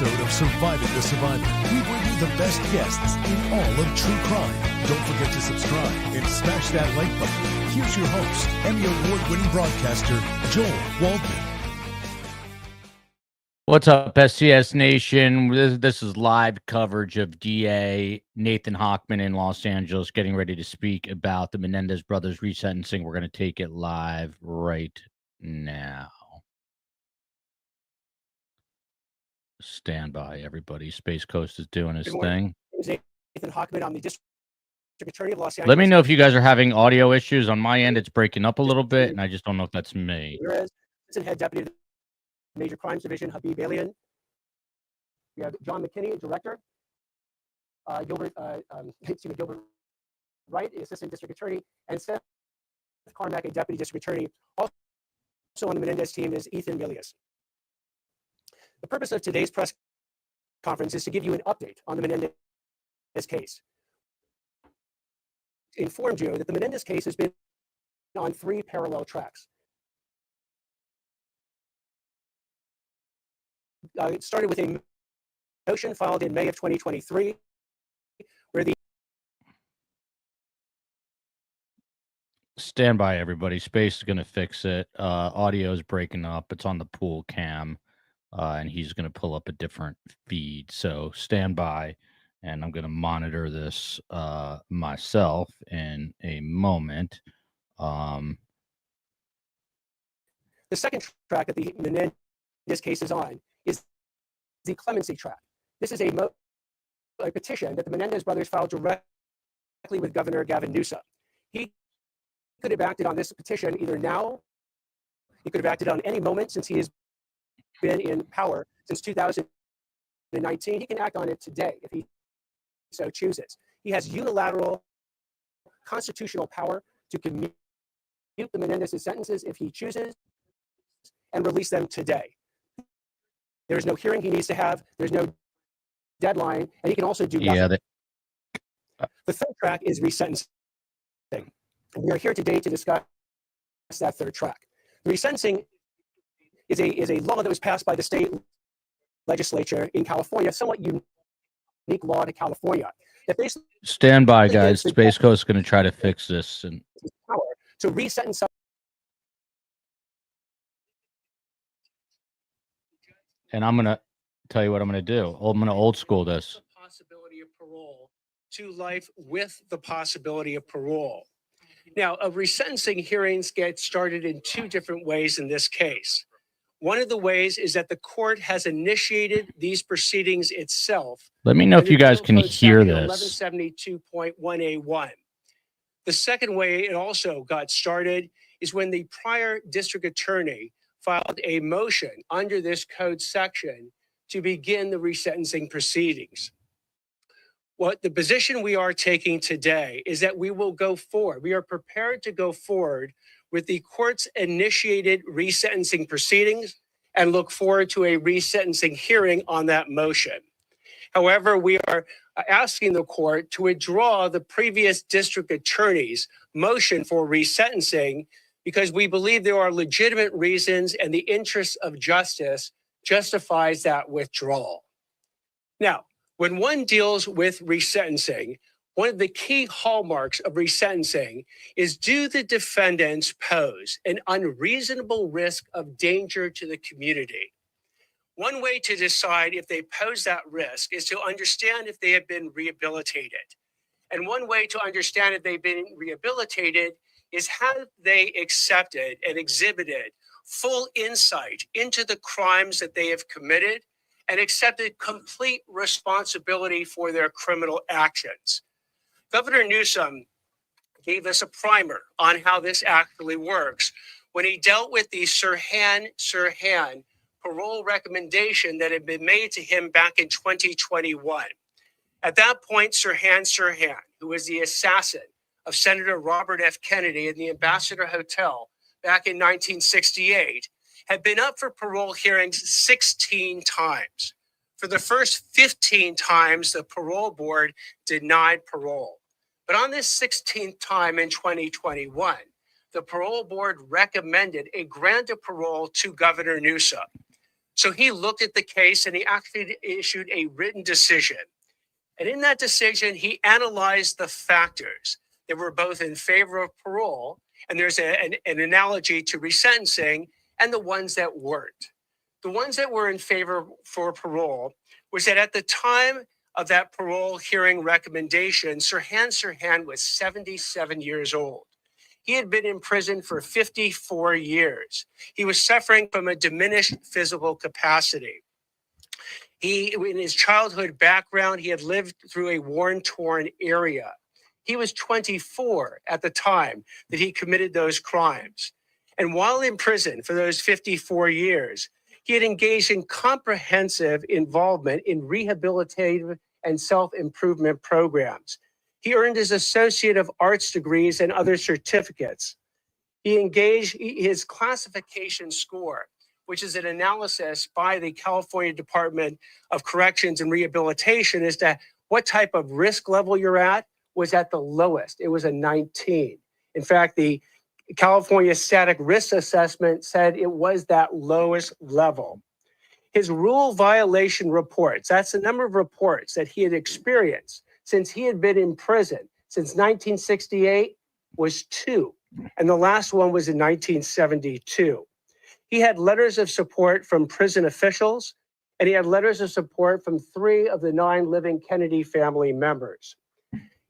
episode of Surviving the Survivor, we bring you the best guests in all of true crime. Don't forget to subscribe and smash that like button. Here's your host, Emmy Award-winning broadcaster, Joel Waldman. What's up, SCS Nation? This is live coverage of DA Nathan Hochman in Los Angeles getting ready to speak about the Menendez brothers resentencing. We're going to take it live right now. Stand by, everybody. Space Coast is doing his thing. Nathan Hochman, I'm the District Attorney of Los Angeles. Let me know if you guys are having audio issues. On my end, it's breaking up a little bit, and I just don't know if that's me. Whereas Assistant Head Deputy of the Major Crimes Division, Habib Alian. We have John McKinney, Director. Gilbert Wright, Assistant District Attorney, and Seth Carmack, a Deputy District Attorney. Also on the Menendez team is Ethan Milius. The purpose of today's press conference is to give you an update on the Menendez case. Informed you that the Menendez case has been on 3 parallel tracks. It started with a motion filed in May of 2023, where the Stand by, everybody. Space is going to fix it. Audio is breaking up. It's on the pool cam, and he's going to pull up a different feed. So stand by, and I'm going to monitor this myself in a moment. The second track that the Menendez case is on is the clemency track. This is a petition that the Menendez brothers filed directly with Governor Gavin Newsom. He could have acted on this petition either now, he could have acted on any moment since he has been in power since 2019. He can act on it today if he so chooses. He has unilateral constitutional power to commute the Menendez's sentences if he chooses and release them today. There's no hearing he needs to have. There's no deadline, and he can also do nothing. The third track is resentencing. We are here today to discuss that third track. The resentencing is a law that was passed by the state legislature in California, somewhat unique law to California. Stand by, guys. Space Coast is going to try to fix this. And power to resentence. And I'm going to tell you what I'm going to do. I'm going to old school this. The possibility of parole to life with the possibility of parole. Now, resentencing hearings get started in 2 different ways in this case. One of the ways is that the court has initiated these proceedings itself. Let me know if you guys can hear this. 1172.1A1. The second way it also got started is when the prior district attorney filed a motion under this code section to begin the resentencing proceedings. What the position we are taking today is that we will go forward. We are prepared to go forward with the court's initiated resentencing proceedings and look forward to a resentencing hearing on that motion. However, we are asking the court to withdraw the previous district attorney's motion for resentencing because we believe there are legitimate reasons and the interest of justice justifies that withdrawal. Now, when one deals with resentencing, one of the key hallmarks of resentencing is, do the defendants pose an unreasonable risk of danger to the community? One way to decide if they pose that risk is to understand if they have been rehabilitated. And one way to understand if they've been rehabilitated is have they accepted and exhibited full insight into the crimes that they have committed and accepted complete responsibility for their criminal actions. Governor Newsom gave us a primer on how this actually works when he dealt with the Sirhan parole recommendation that had been made to him back in 2021. At that point, Sirhan, who was the assassin of Senator Robert F. Kennedy in the Ambassador Hotel back in 1968, had been up for parole hearings 16 times. For the first 15 times, the parole board denied parole. But on this 16th time in 2021, the parole board recommended a grant of parole to Governor Newsom. So he looked at the case and he actually issued a written decision. And in that decision, he analyzed the factors that were both in favor of parole, and there's an analogy to resentencing, and the ones that weren't. The ones that were in favor for parole was that at the time of that parole hearing recommendation, Sirhan was 77 years old. He had been in prison for 54 years. He was suffering from a diminished physical capacity. In his childhood background, he had lived through a war-torn area. He was 24 at the time that he committed those crimes. And while in prison for those 54 years, he had engaged in comprehensive involvement in rehabilitative and self-improvement programs. He earned his Associate of Arts degrees and other certificates. He engaged his classification score, which is an analysis by the California Department of Corrections and Rehabilitation as to what type of risk level you're at, was at the lowest. It was a 19. In fact, the California Static Risk Assessment said it was that lowest level. His rule violation reports, that's the number of reports that he had experienced since he had been in prison since 1968, was 2. And the last one was in 1972. He had letters of support from prison officials, and he had letters of support from 3 of the 9 living Kennedy family members.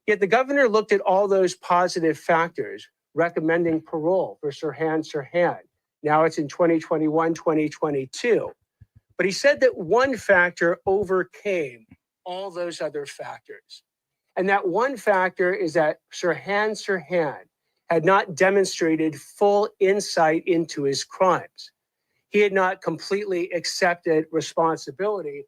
Yet the governor looked at all those positive factors, recommending parole for Sirhan. Now it's in 2021, 2022. But he said that one factor overcame all those other factors. And that one factor is that Sirhan had not demonstrated full insight into his crimes. He had not completely accepted responsibility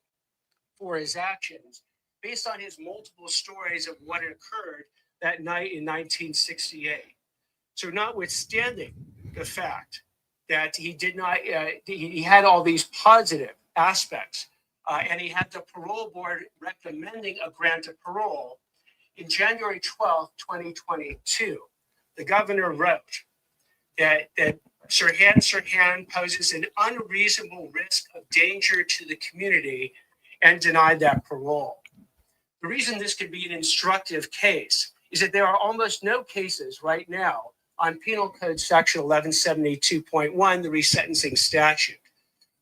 for his actions based on his multiple stories of what occurred that night in 1968. So notwithstanding the fact that he did not, he had all these positive aspects, and he had the parole board recommending a grant of parole, in January 12th, 2022, the governor wrote that Sirhan poses an unreasonable risk of danger to the community and denied that parole. The reason this could be an instructive case is that there are almost no cases right now on Penal Code Section 1172.1, the resentencing statute.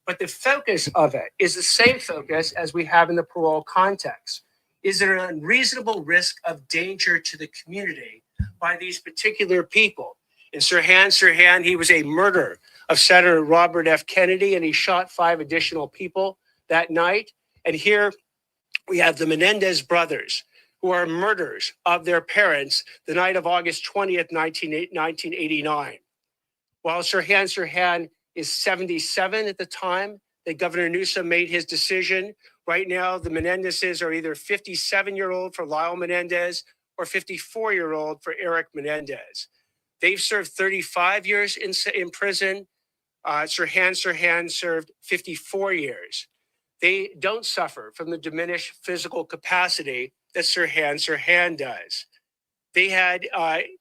But the focus of it is the same focus as we have in the parole context. Is there an unreasonable risk of danger to the community by these particular people? In Sirhan, he was a murderer of Senator Robert F. Kennedy, and he shot 5 additional people that night. And here we have the Menendez brothers, who are murderers of their parents the night of August 20th, 1989. While Sirhan is 77 at the time that Governor Newsom made his decision, right now the Menendezes are either 57-year-old for Lyle Menendez or 54-year-old for Erik Menendez. They've served 35 years in prison. Sirhan served 54 years. They don't suffer from the diminished physical capacity that Sirhan does. They had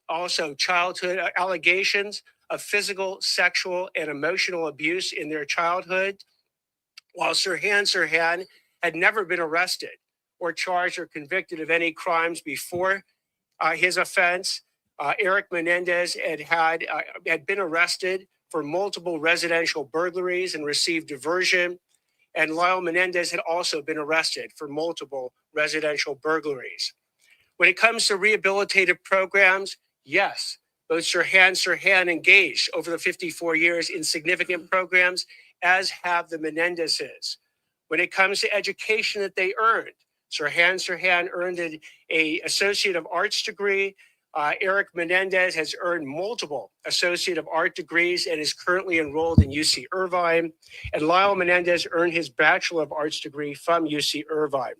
also childhood allegations of physical, sexual, and emotional abuse in their childhood, while Sirhan had never been arrested or charged or convicted of any crimes before his offense. Erik Menendez had been arrested for multiple residential burglaries and received diversion. And Lyle Menendez had also been arrested for multiple residential burglaries. When it comes to rehabilitative programs, yes, both Sirhan engaged over the 54 years in significant programs, as have the Menendezes. When it comes to education that they earned, Sirhan earned an Associate of Arts degree. Erik Menendez has earned multiple Associate of Art degrees and is currently enrolled in UC Irvine. And Lyle Menendez earned his Bachelor of Arts degree from UC Irvine.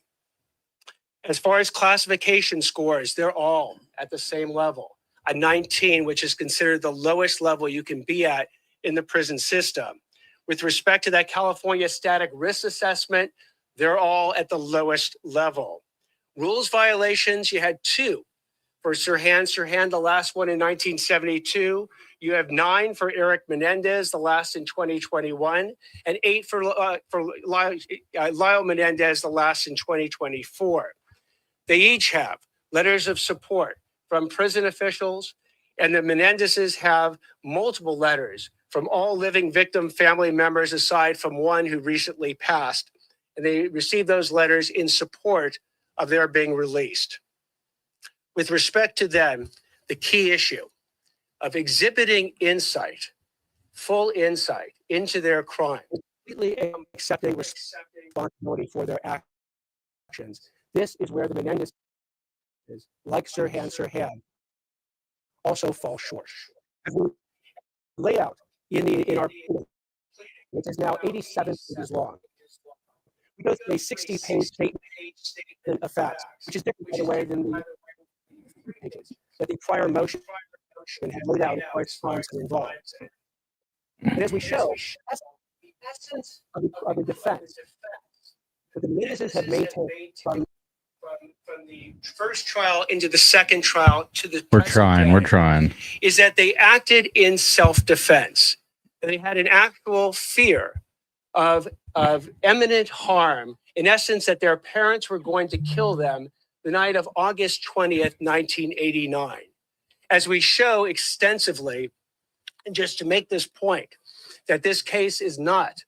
As far as classification scores, they're all at the same level, a 19, which is considered the lowest level you can be at in the prison system. With respect to that California Static Risk Assessment, they're all at the lowest level. Rules violations, you had 2. For Sirhan, the last one in 1972, You have 9 for Erik Menendez, the last in 2021, and 8 for Lyle Menendez, the last in 2024. They each have letters of support from prison officials, and the Menendezes have multiple letters from all living victim family members, aside from one who recently passed. And they received those letters in support of their being released. With respect to them, the key issue of exhibiting insight, full insight into their crime, completely accepting responsibility for their actions. This is where the Menendez, like Sirhan, also fall short. As we lay out in our, which is now 87 pages long, we go through a 60-page statement of facts, which is different, by the way, than the pages that the prior motion had laid out as far as involved. And as we show, that's the essence of the defense that the Menendezes have maintained from the first trial into the second trial to the We're trying. is that they acted in self-defense. They had an actual fear of imminent harm, in essence, that their parents were going to kill them the night of August 20th, 1989. As we show extensively, and just to make this point, that this case is not,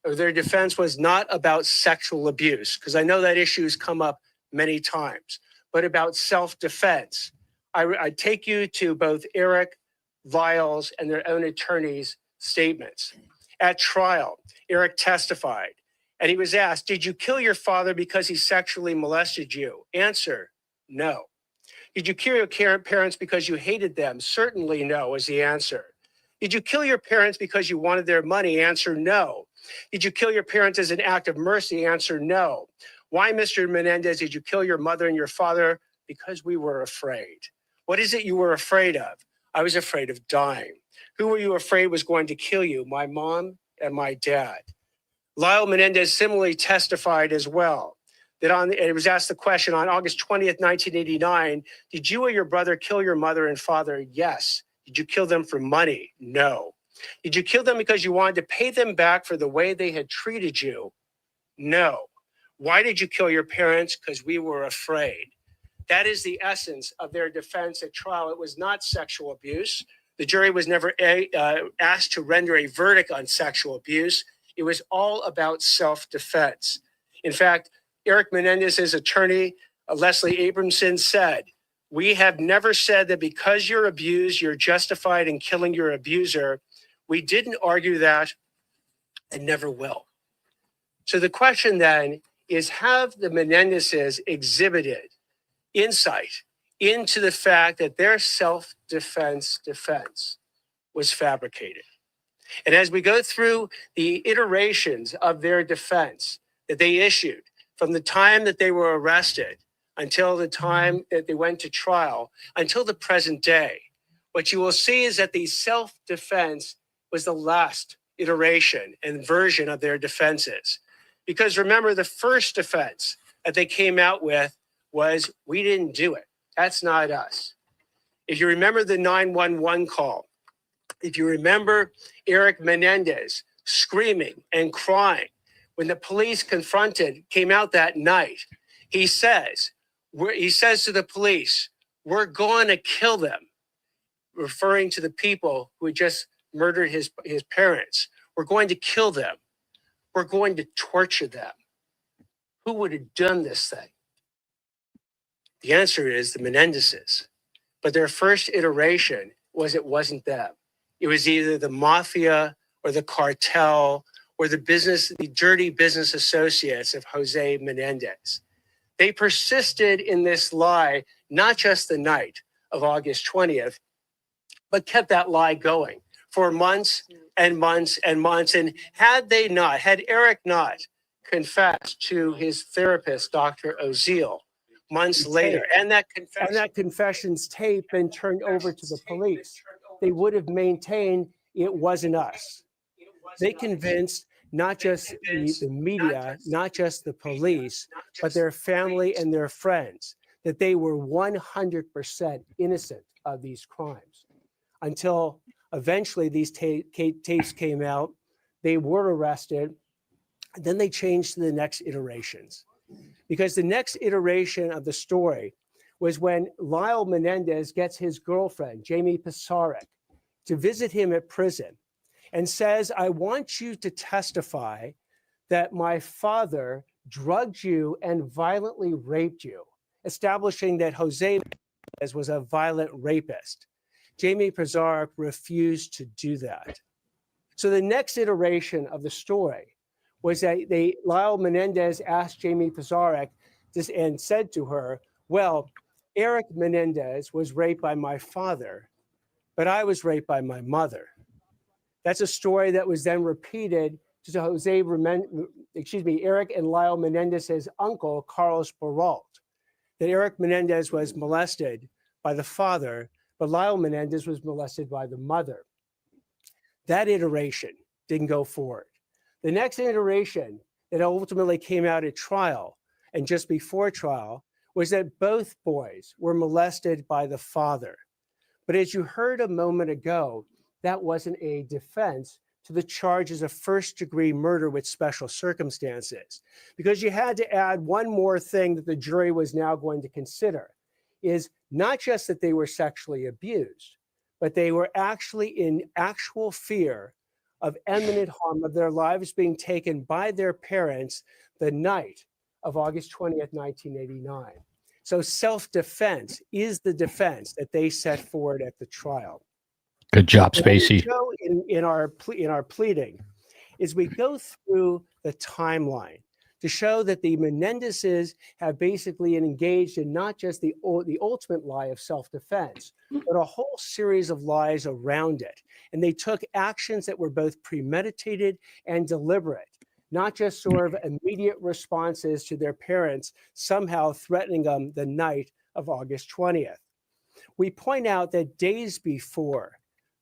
or their defense was not about sexual abuse, because I know that issue's come up many times, but about self-defense. I take you to both Erik, Lyle's, and their own attorneys' statements. At trial, Erik testified, and he was asked, did you kill your father because he sexually molested you? Answer, no. Did you kill your parents because you hated them? Certainly no, was the answer. Did you kill your parents because you wanted their money? Answer, no. Did you kill your parents as an act of mercy? Answer, no. Why, Mr. Menendez, did you kill your mother and your father? Because we were afraid. What is it you were afraid of? I was afraid of dying. Who were you afraid was going to kill you? My mom and my dad. Lyle Menendez similarly testified as well. It was asked the question on August 20th, 1989, did you or your brother kill your mother and father? Yes. Did you kill them for money? No. Did you kill them because you wanted to pay them back for the way they had treated you? No. Why did you kill your parents? Because we were afraid. That is the essence of their defense at trial. It was not sexual abuse. The jury was never asked to render a verdict on sexual abuse. It was all about self-defense. In fact, Erik Menendez's attorney, Leslie Abramson, said, we have never said that because you're abused, you're justified in killing your abuser. We didn't argue that and never will. So the question then is, have the Menendezes exhibited insight into the fact that their self-defense defense was fabricated? And as we go through the iterations of their defense that they issued from the time that they were arrested until the time that they went to trial, until the present day, what you will see is that the self-defense was the last iteration and version of their defenses. Because remember, the first defense that they came out with was, we didn't do it. That's not us. If you remember the 911 call, if you remember Erik Menendez screaming and crying when the police came out that night, he says to the police, we're going to kill them, referring to the people who had just murdered his parents. We're going to kill them. We're going to torture them. Who would have done this thing? The answer is the Menendezes. But their first iteration was it wasn't them. It was either the mafia or the cartel or the dirty business associates of José Menendez. They persisted in this lie, not just the night of August 20th, but kept that lie going for months and months and months. And had Erik not confessed to his therapist, Dr. Oziel, months later, and that confession's tape been turned over to the police, they would have maintained it wasn't us. They convinced not just the media, not just the police, but their family and their friends that they were 100% innocent of these crimes until Eventually, these tapes came out. They were arrested. Then they changed to the next iterations, because the next iteration of the story was when Lyle Menendez gets his girlfriend, Jamie Pisarek, to visit him at prison and says, I want you to testify that my father drugged you and violently raped you, establishing that José Menendez was a violent rapist. Jamie Pisarek refused to do that. So the next iteration of the story was that Lyle Menendez asked Jamie Pisarek and said to her, well, Erik Menendez was raped by my father, but I was raped by my mother. That's a story that was then repeated to Erik and Lyle Menendez's uncle, Carlos Baralt, that Erik Menendez was molested by the father, but Lyle Menendez was molested by the mother. That iteration didn't go forward. The next iteration that ultimately came out at trial and just before trial was that both boys were molested by the father. But as you heard a moment ago, that wasn't a defense to the charges of first-degree murder with special circumstances, because you had to add one more thing that the jury was now going to consider, is not just that they were sexually abused, but they were actually in actual fear of imminent harm, of their lives being taken by their parents the night of August 20th, 1989. So self-defense is the defense that they set forward at the trial. Good job, Spacey. In our pleading is we go through the timeline to show that the Menendezes have basically engaged in not just the ultimate lie of self-defense, but a whole series of lies around it. And they took actions that were both premeditated and deliberate, not just sort of immediate responses to their parents somehow threatening them the night of August 20th. We point out that days before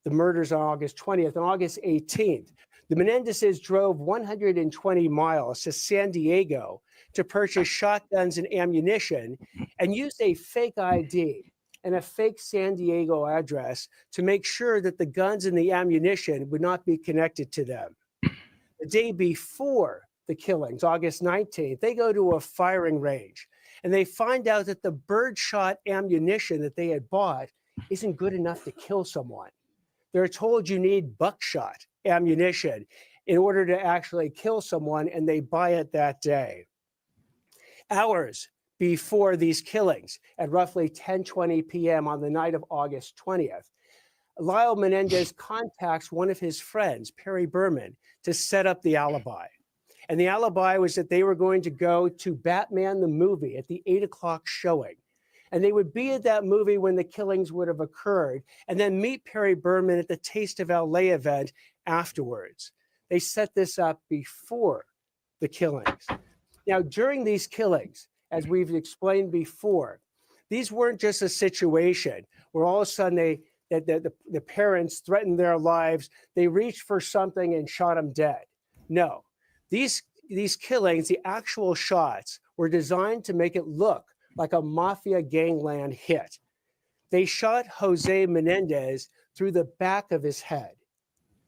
the murders on August 20th, on August 18th, the Menendezes drove 120 miles to San Diego to purchase shotguns and ammunition and used a fake ID and a fake San Diego address to make sure that the guns and the ammunition would not be connected to them. The day before the killings, August 19th, they go to a firing range and they find out that the birdshot ammunition that they had bought isn't good enough to kill someone. They're told you need buckshot ammunition in order to actually kill someone, and they buy it that day. Hours before these killings, at roughly 10:20 p.m. on the night of August 20th, Lyle Menendez contacts one of his friends, Perry Berman, to set up the alibi. And the alibi was that they were going to go to Batman the movie at the 8 o'clock showing. And they would be at that movie when the killings would have occurred, and then meet Perry Berman at the Taste of LA event afterwards. They set this up before the killings. Now, during these killings, as we've explained before, these weren't just a situation where all of a sudden the parents threatened their lives, they reached for something and shot them dead. No, these killings, the actual shots, were designed to make it look like a mafia gangland hit. They shot José Menendez through the back of his head.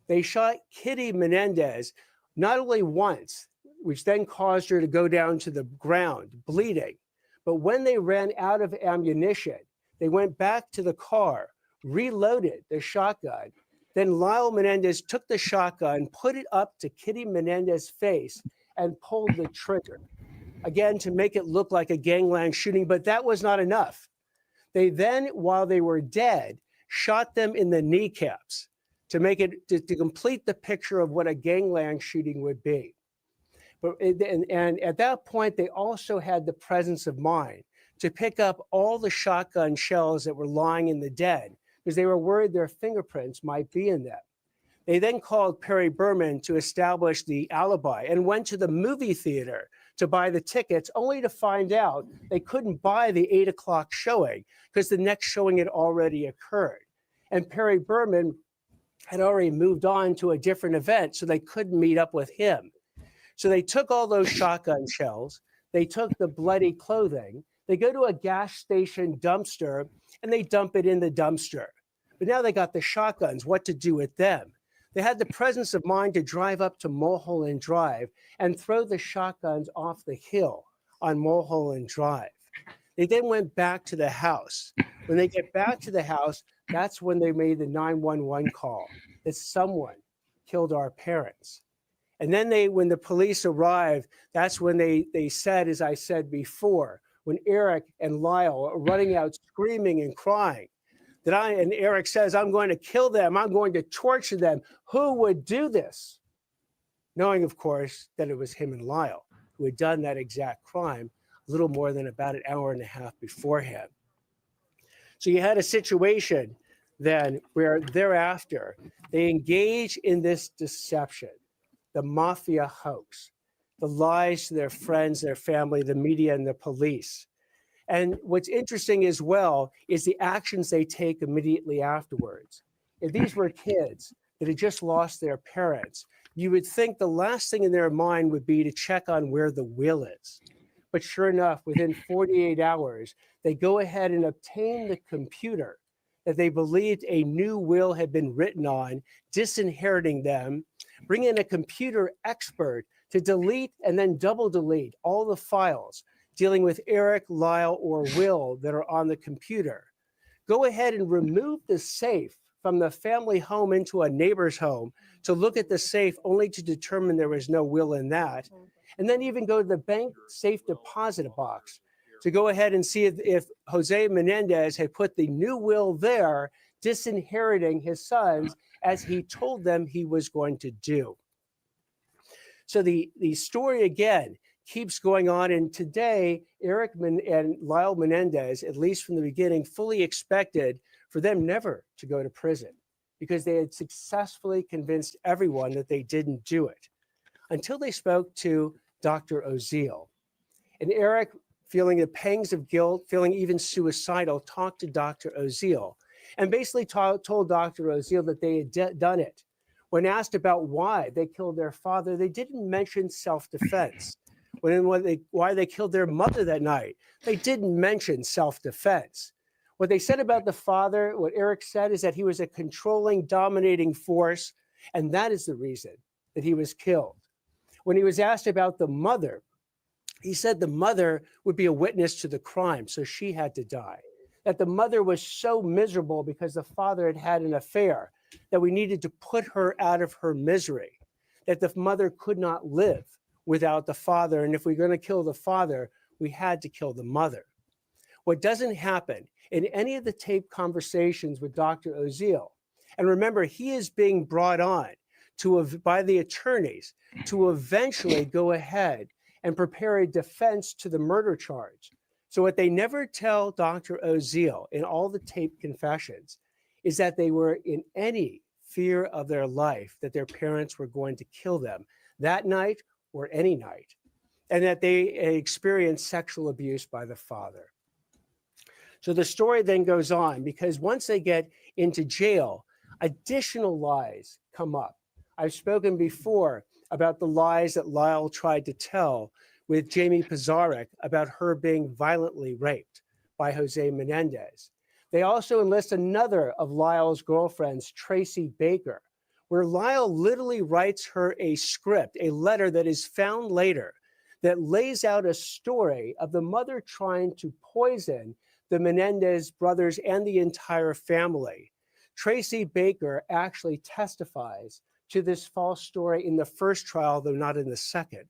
They shot Kitty Menendez not only once, which then caused her to go down to the ground bleeding, but when they ran out of ammunition, they went back to the car, reloaded the shotgun. Then Lyle Menendez took the shotgun, put it up to Kitty Menendez's face, and pulled the trigger. Again, to make it look like a gangland shooting, but that was not enough. They then, while they were dead, shot them in the kneecaps to make it to complete the picture of what a gangland shooting would be. And at that point, they also had the presence of mind to pick up all the shotgun shells that were lying in the den because they were worried their fingerprints might be in them. They then called Perry Berman to establish the alibi and went to the movie theater to buy the tickets, only to find out they couldn't buy the 8 o'clock showing because the next showing had already occurred. And Perry Berman had already moved on to a different event, so they couldn't meet up with him. So they took all those shotgun shells, they took the bloody clothing, they go to a gas station dumpster, and they dump it in the dumpster. But now they got the shotguns, what to do with them? They had the presence of mind to drive up to Mulholland Drive and throw the shotguns off the hill on Mulholland Drive. They then went back to the house. When they get back to the house, that's when they made the 911 call that someone killed our parents. And then when the police arrived, that's when they said, as I said before, when Erik and Lyle are running out screaming and crying, and Erik says, I'm going to kill them. I'm going to torture them. Who would do this? Knowing, of course, that it was him and Lyle who had done that exact crime a little more than about an hour and a half beforehand. So you had a situation then where thereafter they engage in this deception, the mafia hoax, the lies to their friends, their family, the media, and the police. And what's interesting as well is the actions they take immediately afterwards. If these were kids that had just lost their parents, you would think the last thing in their mind would be to check on where the will is. But sure enough, within 48 hours, they go ahead and obtain the computer that they believed a new will had been written on, disinheriting them, bring in a computer expert to delete and then double delete all the files dealing with Erik, Lyle, or Will that are on the computer. Go ahead and remove the safe from the family home into a neighbor's home to look at the safe only to determine there was no will in that. And then even go to the bank safe deposit box to go ahead and see if José Menendez had put the new will there, disinheriting his sons as he told them he was going to do. So the story again keeps going on, and today Erik and Lyle Menendez, at least from the beginning, fully expected for them never to go to prison because they had successfully convinced everyone that they didn't do it until they spoke to Dr. Oziel. And Erik, feeling the pangs of guilt, feeling even suicidal, talked to Dr. Oziel and basically told Dr. Oziel that they had done it. When asked about why they killed their father, they didn't mention self-defense. Why they killed their mother that night, they didn't mention self-defense. What they said about the father, what Erik said, is that he was a controlling, dominating force, and that is the reason that he was killed. When he was asked about the mother, he said the mother would be a witness to the crime, so she had to die. That the mother was so miserable because the father had had an affair that we needed to put her out of her misery, that the mother could not live without the father, and if we're going to kill the father, we had to kill the mother. What doesn't happen in any of the taped conversations with Dr. Oziel, and remember, he is being brought on by the attorneys to eventually go ahead and prepare a defense to the murder charge. So what they never tell Dr. Oziel in all the taped confessions is that they were in any fear of their life that their parents were going to kill them that night or any night, and that they experienced sexual abuse by the father. So the story then goes on because once they get into jail, additional lies come up. I've spoken before about the lies that Lyle tried to tell with Jamie Pizarnik about her being violently raped by José Menendez. They also enlist another of Lyle's girlfriends, Tracy Baker, where Lyle literally writes her a script, a letter that is found later that lays out a story of the mother trying to poison the Menendez brothers and the entire family. Tracy Baker actually testifies to this false story in the first trial, though not in the second.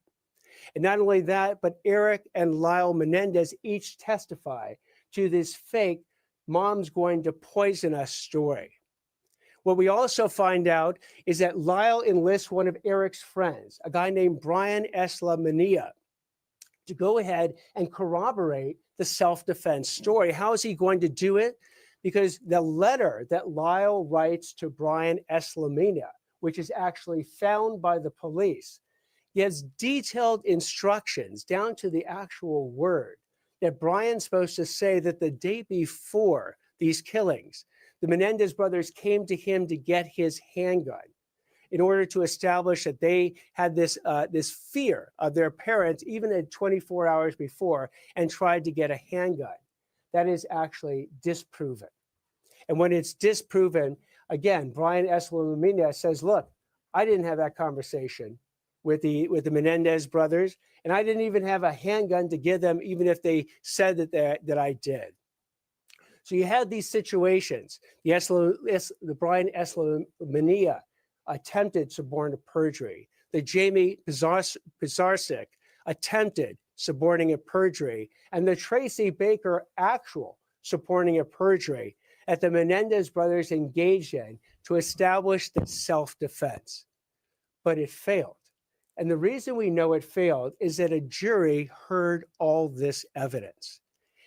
And not only that, but Erik and Lyle Menendez each testify to this fake mom's going to poison us story. What we also find out is that Lyle enlists one of Erik's friends, a guy named Brian Eslamania, to go ahead and corroborate the self-defense story. How is he going to do it? Because the letter that Lyle writes to Brian Eslamania, which is actually found by the police, gives detailed instructions down to the actual word that Brian's supposed to say that the day before these killings, the Menendez brothers came to him to get his handgun in order to establish that they had this fear of their parents, even at 24 hours before, and tried to get a handgun. That is actually disproven. And when it's disproven, again, Brian Eslamina says, look, I didn't have that conversation with the Menendez brothers, and I didn't even have a handgun to give them, even if they said that I did. So you had these situations. The Brian Eslamina attempted suborning perjury. The Jamie Pizarczyk attempted suborning a perjury, and the Tracy Baker actual suborning a perjury that the Menendez brothers engaged in to establish the self-defense. But it failed. And the reason we know it failed is that a jury heard all this evidence.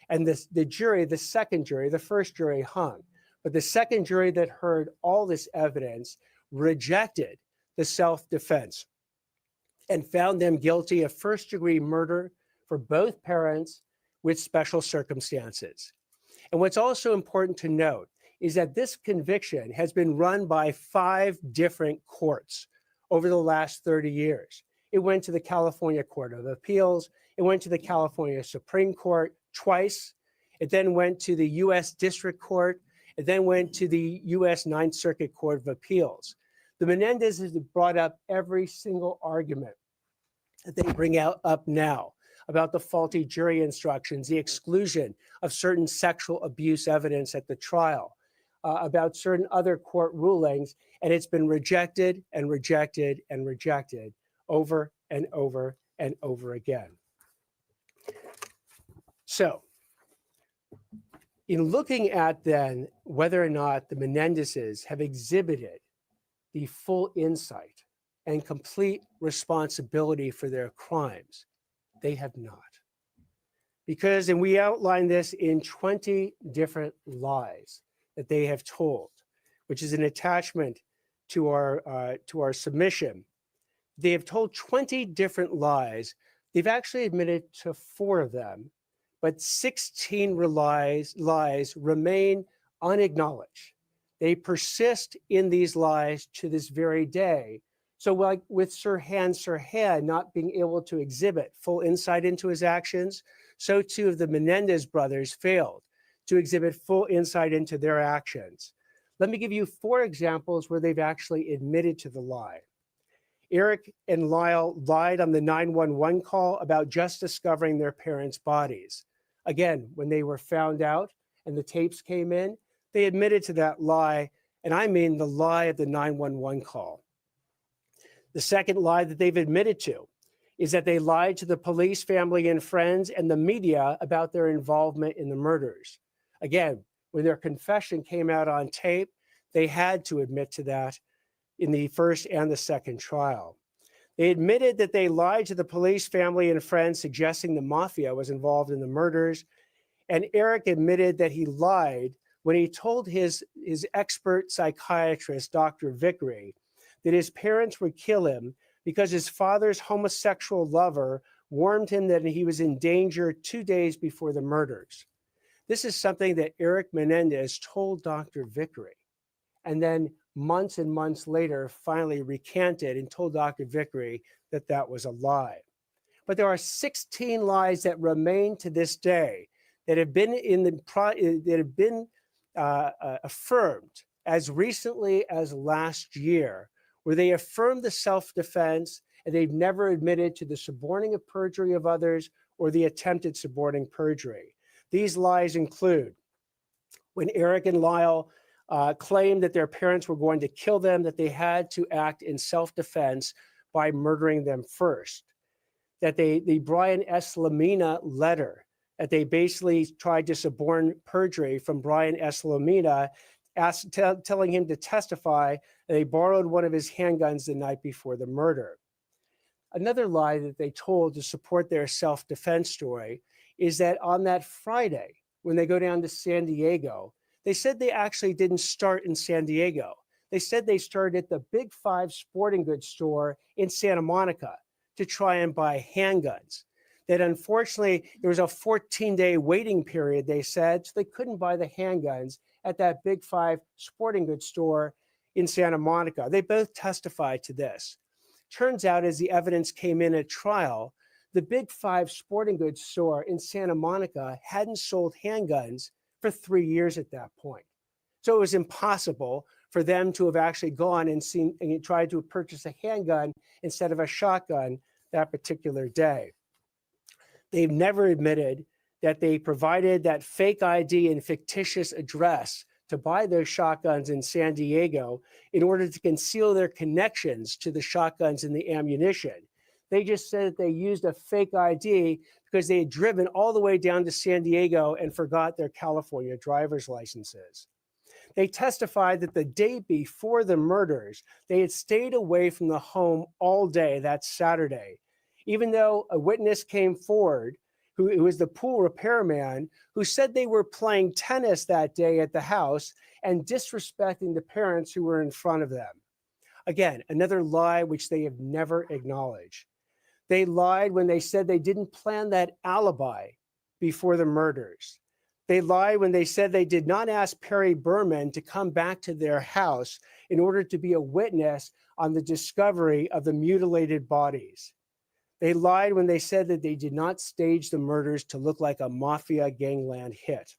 And the jury, the second jury, the first jury hung, but the second jury that heard all this evidence rejected the self-defense and found them guilty of first-degree murder for both parents with special circumstances. And what's also important to note is that this conviction has been run by 5 different courts over the last 30 years. It went to the California Court of Appeals. It went to the California Supreme Court twice. It then went to the U.S. District Court. It then went to the U.S. Ninth Circuit Court of Appeals. The Menendezes have brought up every single argument that they bring up now about the faulty jury instructions, the exclusion of certain sexual abuse evidence at the trial, about certain other court rulings, and it's been rejected and rejected and rejected over and over and over again. So, in looking at then whether or not the Menendezes have exhibited the full insight and complete responsibility for their crimes, they have not. Because, and we outline this in 20 different lies that they have told, which is an attachment to our submission. They have told 20 different lies. They've actually admitted to 4 of them, but 16 lies remain unacknowledged. They persist in these lies to this very day. So like with Sirhan not being able to exhibit full insight into his actions, so too have the Menendez brothers failed to exhibit full insight into their actions. Let me give you 4 examples where they've actually admitted to the lie. Erik and Lyle lied on the 911 call about just discovering their parents' bodies. Again, when they were found out and the tapes came in, they admitted to that lie, and I mean the lie of the 911 call. The second lie that they've admitted to is that they lied to the police, family, and friends and the media about their involvement in the murders. Again, when their confession came out on tape, they had to admit to that in the first and the second trial. They admitted that they lied to the police, family, and friends, suggesting the mafia was involved in the murders. And Erik admitted that he lied when he told his expert psychiatrist, Dr. Vickery, that his parents would kill him because his father's homosexual lover warned him that he was in danger 2 days before the murders. This is something that Erik Menendez told Dr. Vickery, and then months and months later finally recanted and told Dr. Vickery that that was a lie. But there are 16 lies that remain to this day that have been affirmed as recently as last year, where they affirmed the self-defense and they've never admitted to the suborning of perjury of others or the attempted suborning perjury. These lies include when Erik and Lyle claimed that their parents were going to kill them, that they had to act in self-defense by murdering them first. That the Brian Eslamina letter, that they basically tried to suborn perjury from Brian Eslamina, telling him to testify that they borrowed one of his handguns the night before the murder. Another lie that they told to support their self-defense story is that on that Friday, when they go down to San Diego, they said they actually didn't start in San Diego. They said they started at the Big 5 sporting goods store in Santa Monica to try and buy handguns. That unfortunately, there was a 14-day waiting period, they said, so they couldn't buy the handguns at that Big 5 sporting goods store in Santa Monica. They both testified to this. Turns out, as the evidence came in at trial, the Big 5 sporting goods store in Santa Monica hadn't sold handguns for 3 years at that point. So it was impossible for them to have actually gone and tried to purchase a handgun instead of a shotgun that particular day. They've never admitted that they provided that fake ID and fictitious address to buy those shotguns in San Diego in order to conceal their connections to the shotguns and the ammunition. They just said that they used a fake ID because they had driven all the way down to San Diego and forgot their California driver's licenses. They testified that the day before the murders, they had stayed away from the home all day that Saturday, even though a witness came forward who was the pool repairman, who said they were playing tennis that day at the house and disrespecting the parents who were in front of them. Again, another lie which they have never acknowledged. They lied when they said they didn't plan that alibi before the murders. They lied when they said they did not ask Perry Berman to come back to their house in order to be a witness on the discovery of the mutilated bodies. They lied when they said that they did not stage the murders to look like a mafia gangland hit.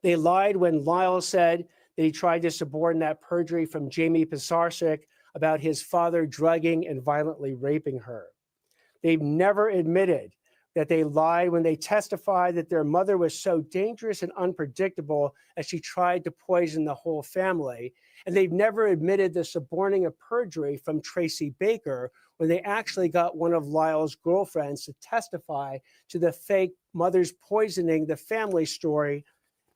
They lied when Lyle said that he tried to suborn that perjury from Jamie Pisarcik about his father drugging and violently raping her. They've never admitted that they lied when they testified that their mother was so dangerous and unpredictable as she tried to poison the whole family. And they've never admitted the suborning of perjury from Tracy Baker when they actually got one of Lyle's girlfriends to testify to the fake mother's poisoning the family story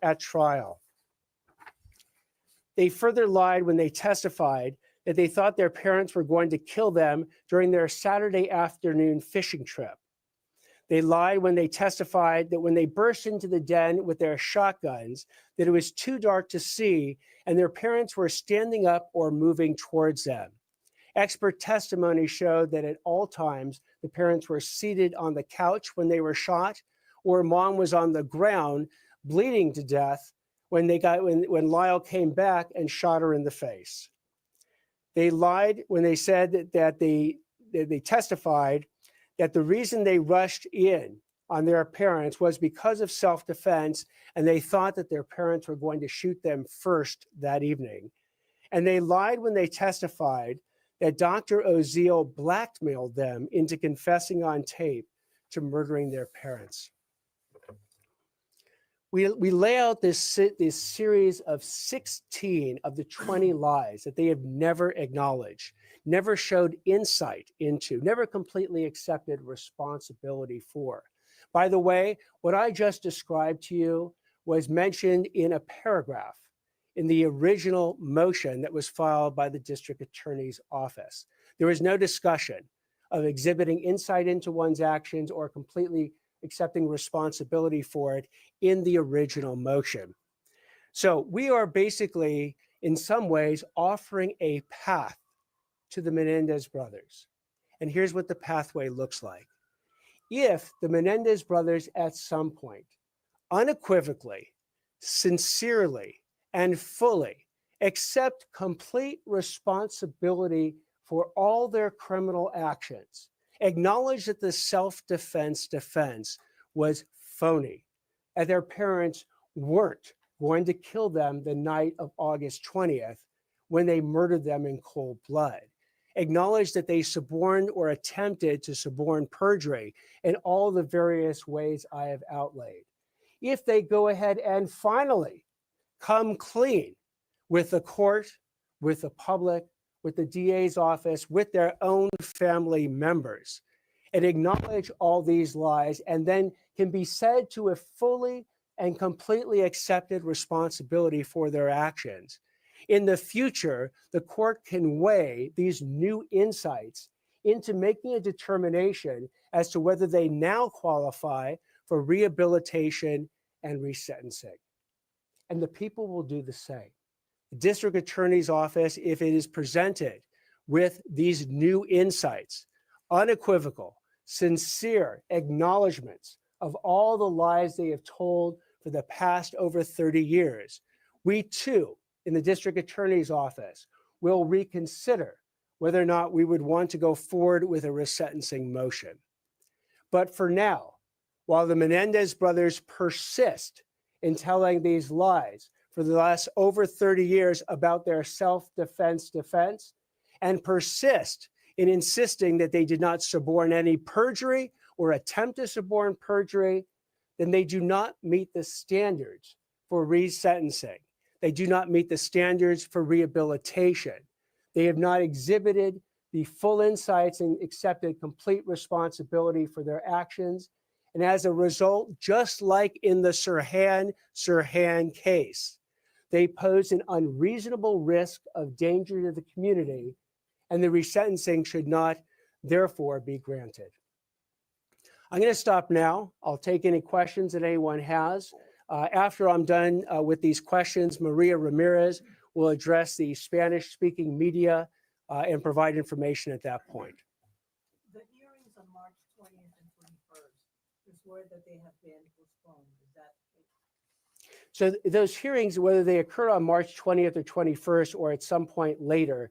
at trial. They further lied when they testified that they thought their parents were going to kill them during their Saturday afternoon fishing trip. They lied when they testified that when they burst into the den with their shotguns, that it was too dark to see and their parents were standing up or moving towards them. Expert testimony showed that at all times, the parents were seated on the couch when they were shot, or mom was on the ground bleeding to death when Lyle came back and shot her in the face. They lied when they said that they testified that the reason they rushed in on their parents was because of self-defense, and they thought that their parents were going to shoot them first that evening. And they lied when they testified that Dr. Oziel blackmailed them into confessing on tape to murdering their parents. We lay out this series of 16 of the 20 lies that they have never acknowledged, never showed insight into, never completely accepted responsibility for. By the way, what I just described to you was mentioned in a paragraph in the original motion that was filed by the district attorney's office. There was no discussion of exhibiting insight into one's actions or completely accepting responsibility for it in the original motion. So we are basically, in some ways, offering a path to the Menendez brothers. And here's what the pathway looks like. If the Menendez brothers at some point, unequivocally, sincerely, and fully accept complete responsibility for all their criminal actions, acknowledge that the self-defense defense was phony, and their parents weren't going to kill them the night of August 20th when they murdered them in cold blood. Acknowledge that they suborned or attempted to suborn perjury in all the various ways I have outlaid. If they go ahead and finally come clean with the court, with the public, with the DA's office, with their own family members, and acknowledge all these lies, and then can be said to have fully and completely accepted responsibility for their actions. In the future, the court can weigh these new insights into making a determination as to whether they now qualify for rehabilitation and resentencing. And the people will do the same. The district attorney's office, if it is presented with these new insights, unequivocal, sincere acknowledgments of all the lies they have told for the past over 30 years, we too, in the district attorney's office, will reconsider whether or not we would want to go forward with a resentencing motion. But for now, while the Menendez brothers persist in telling these lies for the last over 30 years about their self-defense defense and persist in insisting that they did not suborn any perjury or attempt to suborn perjury, then they do not meet the standards for resentencing. They do not meet the standards for rehabilitation. They have not exhibited the full insights and accepted complete responsibility for their actions. And as a result, just like in the Sirhan case, they pose an unreasonable risk of danger to the community, and the resentencing should not, therefore, be granted. I'm going to stop now. I'll take any questions that anyone has. After I'm done with these questions, Maria Ramirez will address the Spanish-speaking media and provide information at that point. The hearings on March 20th and 21st, is word that they have been postponed. Is that it? So those hearings, whether they occur on March 20th or 21st or at some point later,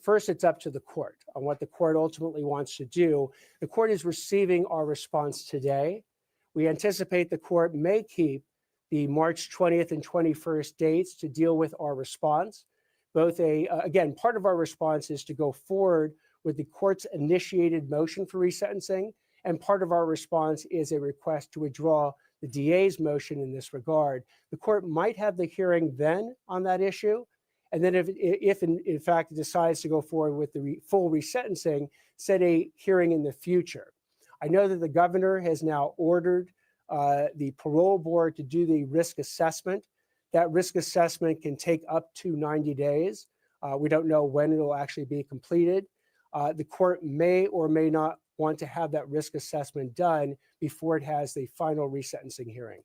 first it's up to the court on what the court ultimately wants to do. The court is receiving our response today. We anticipate the court may keep the March 20th and 21st dates to deal with our response. Both again, part of our response is to go forward with the court's initiated motion for resentencing, and part of our response is a request to withdraw the DA's motion in this regard. The court might have the hearing then on that issue, and then if in fact it decides to go forward with the full resentencing, set a hearing in the future. I know that the governor has now ordered the parole board to do the risk assessment. That risk assessment can take up to 90 days. We don't know when it will actually be completed. The court may or may not want to have that risk assessment done before it has the final resentencing hearing.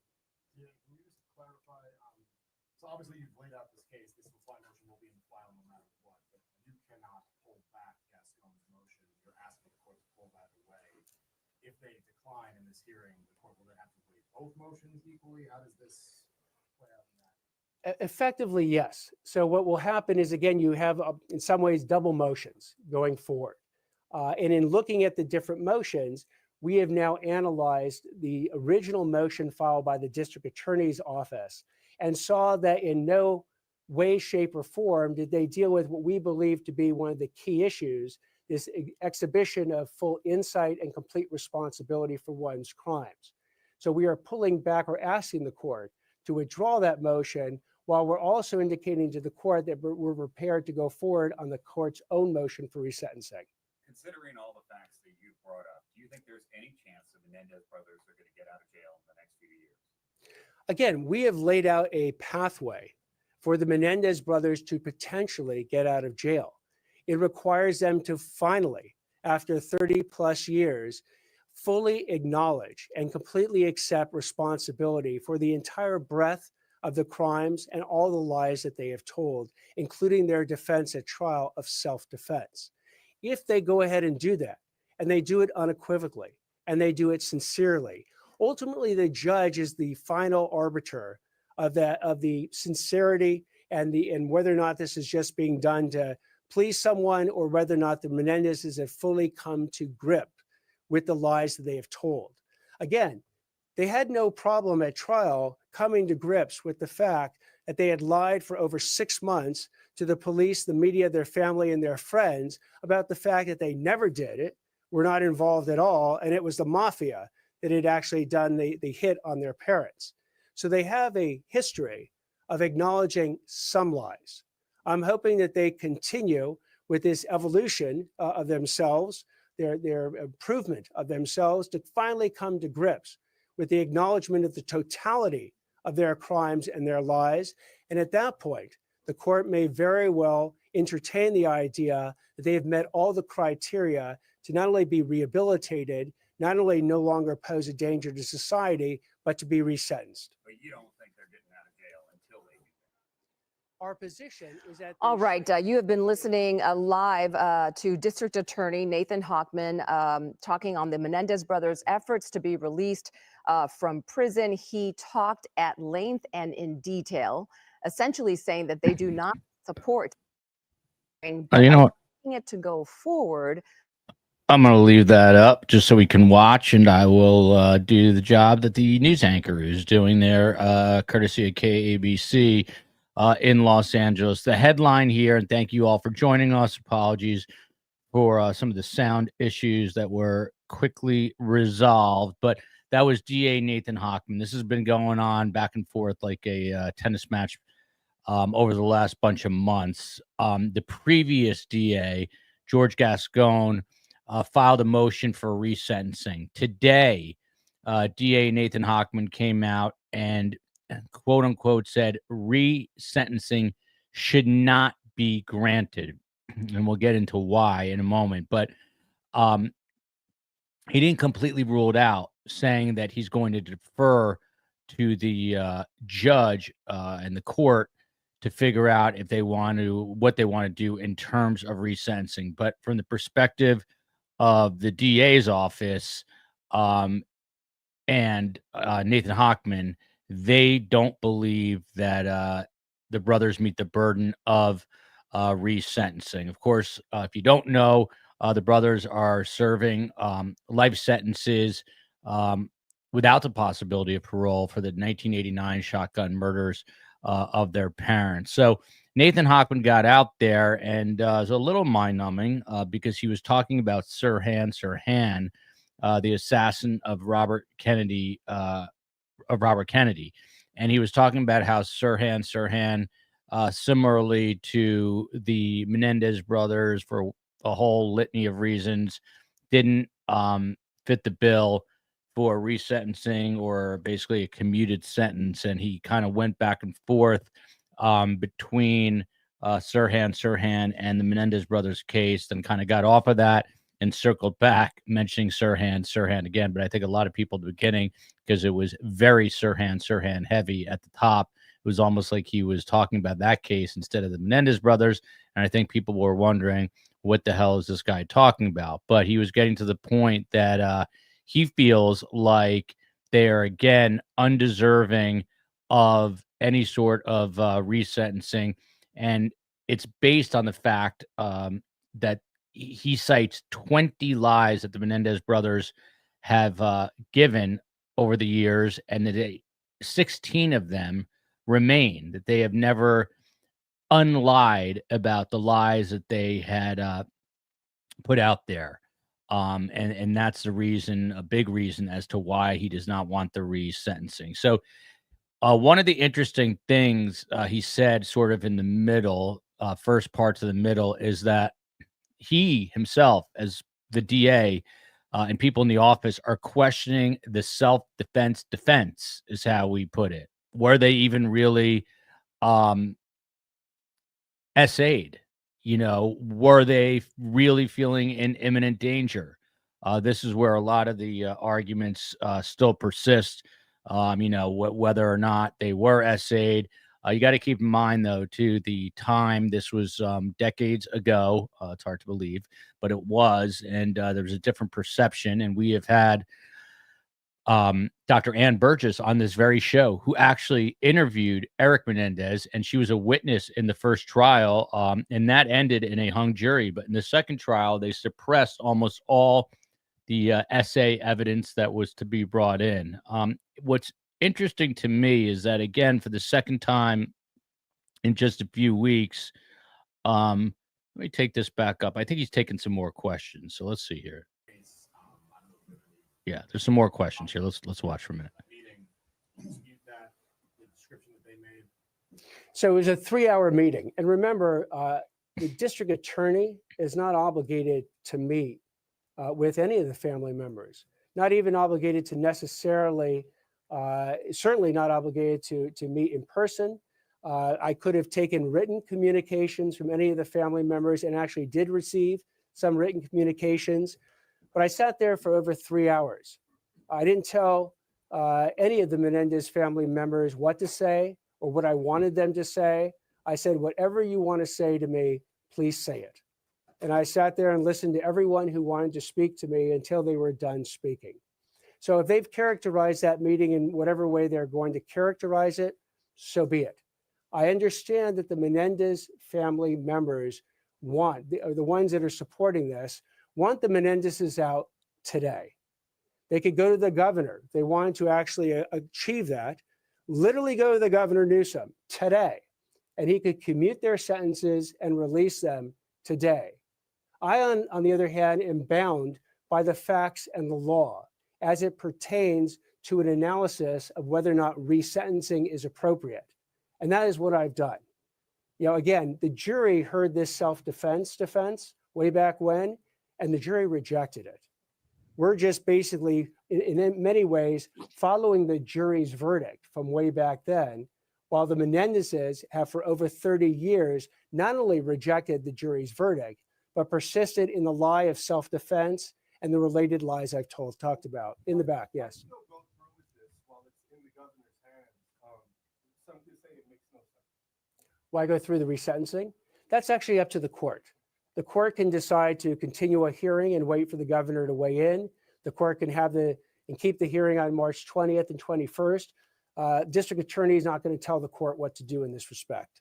Yeah, can you just clarify? So obviously you've laid out this case. This motion will be in the file no matter what, but you cannot hold back Gascon's motion. You're asking the court to pull that away. If they decline in this hearing, the court will then have to weigh both motions equally. How does this play out in that? Effectively, yes. So what will happen is, again, you have in some ways double motions going forward. And in looking at the different motions, we have now analyzed the original motion filed by the district attorney's office and saw that in no way, shape, or form did they deal with what we believe to be one of the key issues, this exhibition of full insight and complete responsibility for one's crimes. So we are pulling back or asking the court to withdraw that motion, while we're also indicating to the court that we're prepared to go forward on the court's own motion for resentencing. Considering all the facts that you've brought up, do you think there's any chance the Menendez brothers are going to get out of jail in the next few years? Again, we have laid out a pathway for the Menendez brothers to potentially get out of jail. It requires them to finally, after 30 plus years, fully acknowledge and completely accept responsibility for the entire breadth of the crimes and all the lies that they have told, including their defense at trial of self-defense. If they go ahead and do that, and they do it unequivocally, and they do it sincerely, ultimately the judge is the final arbiter of the sincerity and whether or not this is just being done to please someone, or whether or not the Menendezes have fully come to grip with the lies that they have told. Again, they had no problem at trial coming to grips with the fact that they had lied for over 6 months to the police, the media, their family, and their friends about the fact that they never did it, were not involved at all, and it was the mafia that had actually done the hit on their parents. So they have a history of acknowledging some lies. I'm hoping that they continue with this evolution of themselves, their improvement of themselves, to finally come to grips with the acknowledgement of the totality of their crimes and their lies. And at that point, the court may very well entertain the idea that they have met all the criteria to not only be rehabilitated, not only no longer pose a danger to society, but to be resentenced. But you don't think they're getting out of jail until they do that? Our position is that... All right. You have been listening live to District Attorney Nathan Hochman talking on the Menendez brothers' efforts to be released from prison. He talked at length and in detail, essentially saying that they do not support You know what? it to go forward. I'm going to leave that up just so we can watch, and I will do the job that the news anchor is doing there, courtesy of KABC. in Los Angeles. The headline here, and thank you all for joining us. Apologies for some of the sound issues that were quickly resolved, but that was DA Nathan Hochman. This has been going on back and forth like a tennis match over the last bunch of months. The previous DA, George Gascon, filed a motion for resentencing. Today, DA Nathan Hochman came out and quote unquote said resentencing should not be granted. And we'll get into why in a moment. But he didn't completely rule it out, saying that he's going to defer to the judge and the court to figure out if they want to, what they want to do in terms of resentencing. But from the perspective of the DA's office and Nathan Hochman, they don't believe that the brothers meet the burden of resentencing. Of course, if you don't know, the brothers are serving life sentences without the possibility of parole for the 1989 shotgun murders of their parents. So Nathan Hochman got out there and it was a little mind-numbing because he was talking about Sirhan Sirhan, the assassin of Robert Kennedy, and he was talking about how Sirhan Sirhan, similarly to the Menendez brothers, for a whole litany of reasons, didn't fit the bill for resentencing or basically a commuted sentence. And he kind of went back and forth between Sirhan Sirhan and the Menendez brothers case, then kind of got off of that and circled back, mentioning Sirhan Sirhan again. But I think a lot of people at the beginning, because it was very Sirhan Sirhan heavy at the top, it was almost like he was talking about that case instead of the Menendez brothers. And I think people were wondering, what the hell is this guy talking about? But he was getting to the point that he feels like they are, again, undeserving of any sort of resentencing. And it's based on the fact that he cites 20 lies that the Menendez brothers have given over the years, and that 16 of them remain, that they have never unlied about the lies that they had put out there. And that's the reason, a big reason as to why he does not want the resentencing. So one of the interesting things he said sort of in the middle, first parts of the middle, is that he himself, as the DA, and people in the office are questioning the self-defense defense, is how we put it. Were they even really essayed? Were they really feeling in imminent danger? This is where a lot of the arguments still persist, whether or not they were essayed. You got to keep in mind, though, too, the time. This was decades ago. It's hard to believe, but it was. And there was a different perception. And we have had Dr. Ann Burgess on this very show, who actually interviewed Erik Menendez, and she was a witness in the first trial, and that ended in a hung jury. But in the second trial, they suppressed almost all the essay evidence that was to be brought in. What's interesting to me is that, again, for the second time in just a few weeks, let me take this back up. I think he's taking some more questions. So let's see here. Yeah, there's some more questions here. Let's watch for a minute. So it was a 3-hour meeting. And remember, the district attorney is not obligated to meet with any of the family members, not even obligated to necessarily, certainly not obligated to meet in person. I could have taken written communications from any of the family members and actually did receive some written communications. But I sat there for over 3 hours. I didn't tell any of the Menendez family members what to say or what I wanted them to say. I said, whatever you want to say to me, please say it. And I sat there and listened to everyone who wanted to speak to me until they were done speaking. So if they've characterized that meeting in whatever way they're going to characterize it, so be it. I understand that the Menendez family members want, the ones that are supporting this, want the Menendezes out today. They could go to the governor. They wanted to actually achieve that. Literally go to the governor Newsom today and he could commute their sentences and release them today. I, on the other hand, am bound by the facts and the law as it pertains to an analysis of whether or not resentencing is appropriate. And that is what I've done. Again, the jury heard this self-defense defense way back when, and the jury rejected it. We're just basically, in many ways, following the jury's verdict from way back then, while the Menendezes have for over 30 years not only rejected the jury's verdict, but persisted in the lie of self-defense and the related lies I've talked about. In the back, yes. Still go through with this while it's in the governor's hands. Some could say it makes no sense. Why go through the resentencing? That's actually up to the court. The court can decide to continue a hearing and wait for the governor to weigh in. The court can keep the hearing on March 20th and 21st. District attorney is not going to tell the court what to do in this respect.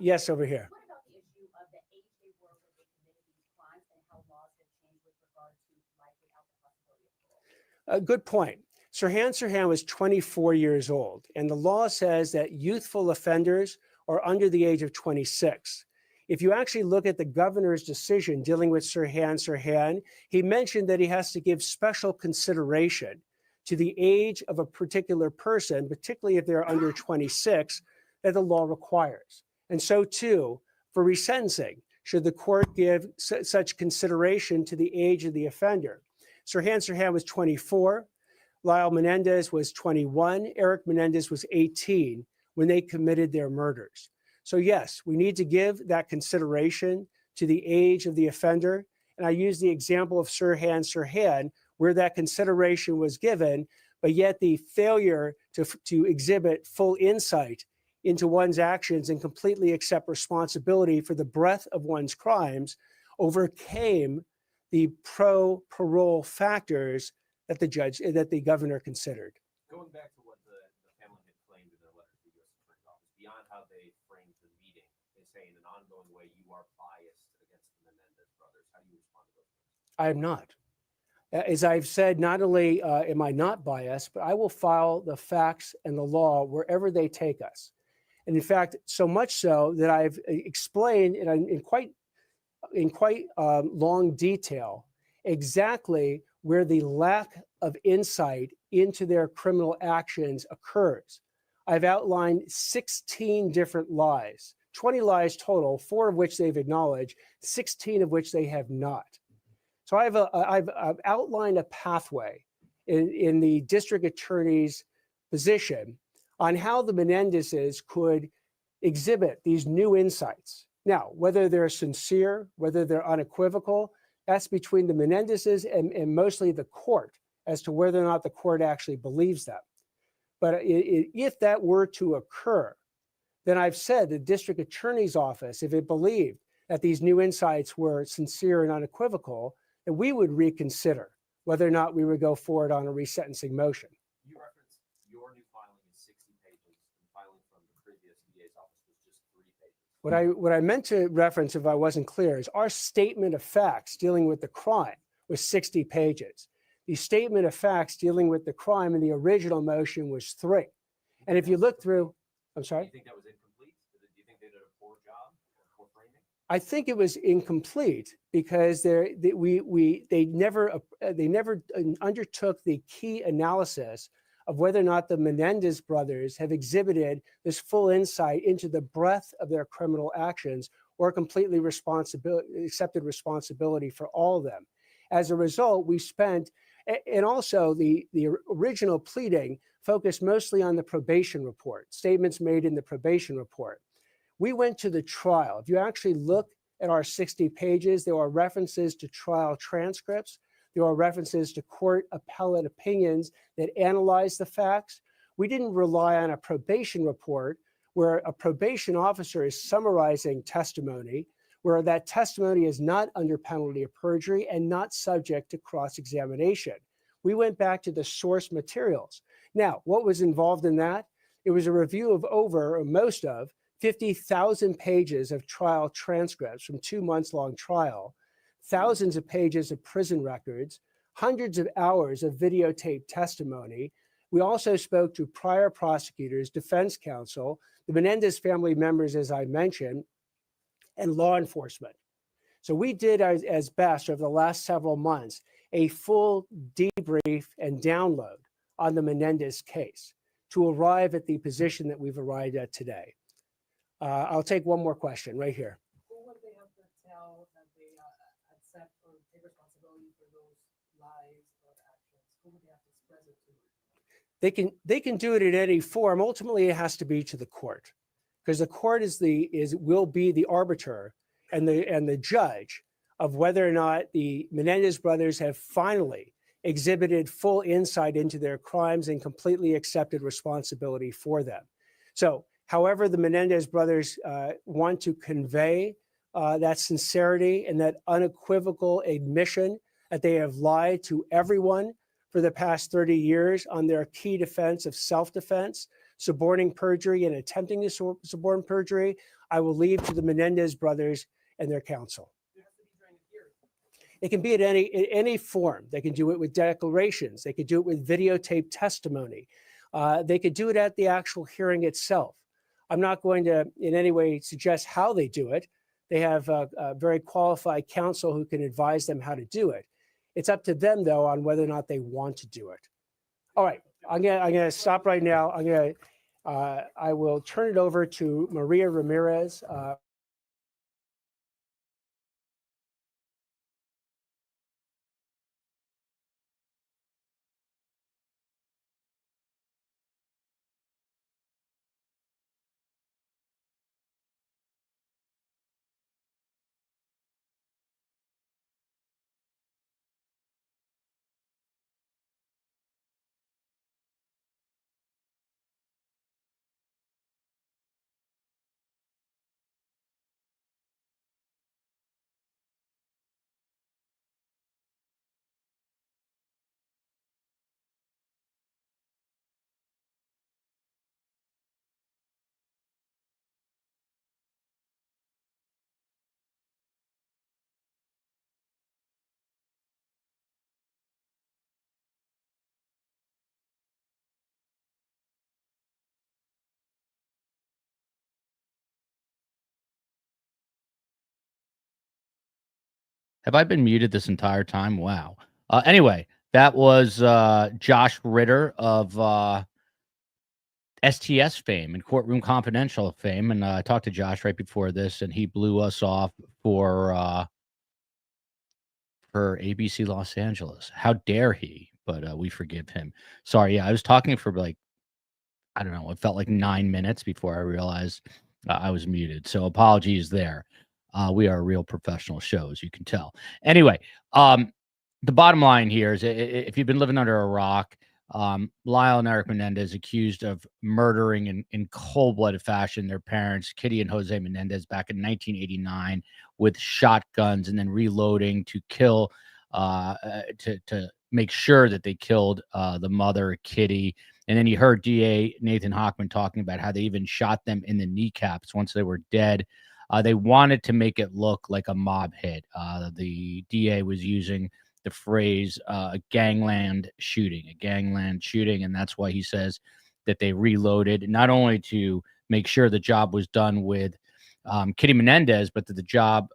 Yes, over here. What about the issue of the age they were when they committed these crimes and how laws have changed with regard to life without the possibility of parole? Good point. Sirhan was 24 years old, and the law says that youthful offenders are under the age of 26. If you actually look at the governor's decision dealing with Sirhan, he mentioned that he has to give special consideration to the age of a particular person, particularly if they're under 26, that the law requires. And so too, for resentencing, should the court give such consideration to the age of the offender? Sirhan was 24, Lyle Menendez was 21, Erik Menendez was 18 when they committed their murders. So yes, we need to give that consideration to the age of the offender. And I use the example of Sirhan, where that consideration was given, but yet the failure to exhibit full insight into one's actions and completely accept responsibility for the breadth of one's crimes overcame the pro-parole factors that the governor considered. Going back to what the family had claimed in their letter to the U.S. Attorney's Office, beyond how they framed the meeting, they say in an ongoing way you are biased against the Menendez brothers. How do you respond to those things? I am not. As I've said, not only am I not biased, but I will follow the facts and the law wherever they take us. And in fact, so much so that I've explained in quite long detail exactly where the lack of insight into their criminal actions occurs. I've outlined 16 different lies, 20 lies total, 4 of which they've acknowledged, 16 of which they have not. So I've outlined a pathway in the district attorney's position on how the Menendezes could exhibit these new insights. Now, whether they're sincere, whether they're unequivocal, that's between the Menendezes and mostly the court as to whether or not the court actually believes them. But if that were to occur, then I've said the district attorney's office, if it believed that these new insights were sincere and unequivocal, then we would reconsider whether or not we would go forward on a resentencing motion. You referenced your new filing is 60 pages, and filing from the previous DA's office was just 3 pages. What I meant to reference, if I wasn't clear, is our statement of facts dealing with the crime was 60 pages. The statement of facts dealing with the crime in the original motion was 3. And if you look through, I'm sorry? Do you think that was incomplete? Do you think they did a poor job or poor framing? I think it was incomplete because they never undertook the key analysis of whether or not the Menendez brothers have exhibited this full insight into the breadth of their criminal actions or completely accepted responsibility for all of them. As a result, we spent, and also the original pleading focused mostly on the probation report, statements made in the probation report. We went to the trial. If you actually look at our 60 pages, there are references to trial transcripts. There are references to court appellate opinions that analyze the facts. We didn't rely on a probation report where a probation officer is summarizing testimony, where that testimony is not under penalty of perjury and not subject to cross-examination. We went back to the source materials. Now, what was involved in that? It was a review of most of 50,000 pages of trial transcripts from 2 months-long trial, thousands of pages of prison records, hundreds of hours of videotaped testimony. We also spoke to prior prosecutors, defense counsel, the Menendez family members, as I mentioned, and law enforcement. So we did as best over the last several months a full debrief and download on the Menendez case to arrive at the position that we've arrived at today. I'll take one more question right here. Who would they have to tell that they accept or take responsibility for those lies or actions? Who would they have to express it to? They can do it in any form. Ultimately, it has to be to the court, because the court will be the arbiter and the judge of whether or not the Menendez brothers have finally exhibited full insight into their crimes and completely accepted responsibility for them. So, however the Menendez brothers want to convey that sincerity and that unequivocal admission that they have lied to everyone for the past 30 years on their key defense of self-defense, suborning perjury, and attempting to suborn perjury, I will leave to the Menendez brothers and their counsel. It can be at any form. They can do it with declarations. They could do it with videotape testimony. They could do it at the actual hearing itself. I'm not going to in any way suggest how they do it. They have a very qualified counsel who can advise them how to do it. It's up to them, though, on whether or not they want to do it. All right, I'm gonna stop right now. I will turn it over to Maria Ramirez. Have I been muted this entire time? Wow. Anyway, that was Josh Ritter of STS fame and Courtroom Confidential fame. And I talked to Josh right before this, and he blew us off for ABC Los Angeles. How dare he? But we forgive him. Sorry, yeah, I was talking for like, I don't know, it felt like 9 minutes before I realized I was muted. So apologies there. We are a real professional show, as you can tell. Anyway, the bottom line here is if you've been living under a rock, Lyle and Erik Menendez accused of murdering in cold-blooded fashion their parents, Kitty and José Menendez, back in 1989 with shotguns and then reloading to kill, to make sure that they killed the mother, Kitty. And then you heard DA Nathan Hochman talking about how they even shot them in the kneecaps once they were dead. They wanted to make it look like a mob hit. The DA was using the phrase a gangland shooting, and that's why he says that they reloaded, not only to make sure the job was done with Kitty Menendez, but that the job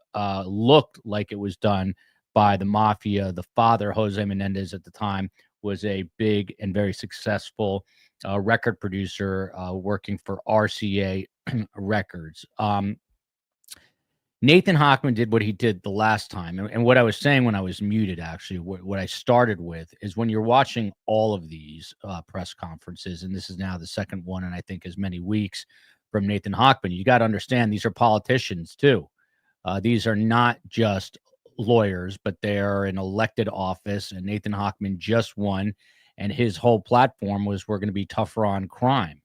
looked like it was done by the mafia. The father, José Menendez, at the time was a big and very successful record producer working for RCA Records. Nathan Hochman did what he did the last time. And what I was saying when I was muted, actually, what I started with is when you're watching all of these press conferences, and this is now the second one in I think as many weeks from Nathan Hochman, you got to understand these are politicians too. These are not just lawyers, but they are in elected office, and Nathan Hochman just won, and his whole platform was we're going to be tougher on crime.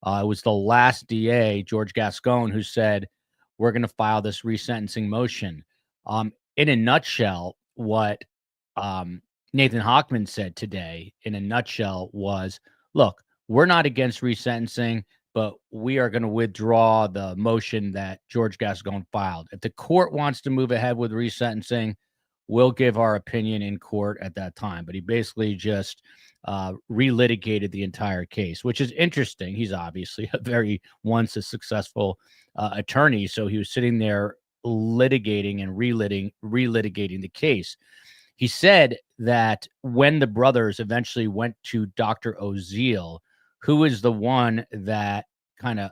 It was the last DA, George Gascon, who said, we're going to file this resentencing motion. In a nutshell, what Nathan Hochman said today, in a nutshell, was, look, we're not against resentencing, but we are going to withdraw the motion that George Gascon filed. If the court wants to move ahead with resentencing, we'll give our opinion in court at that time. But he basically just relitigated the entire case, which is interesting. He's obviously once a successful attorney, so he was sitting there litigating and relitigating the case. He said that when the brothers eventually went to Dr. Oziel, who is the one that kind of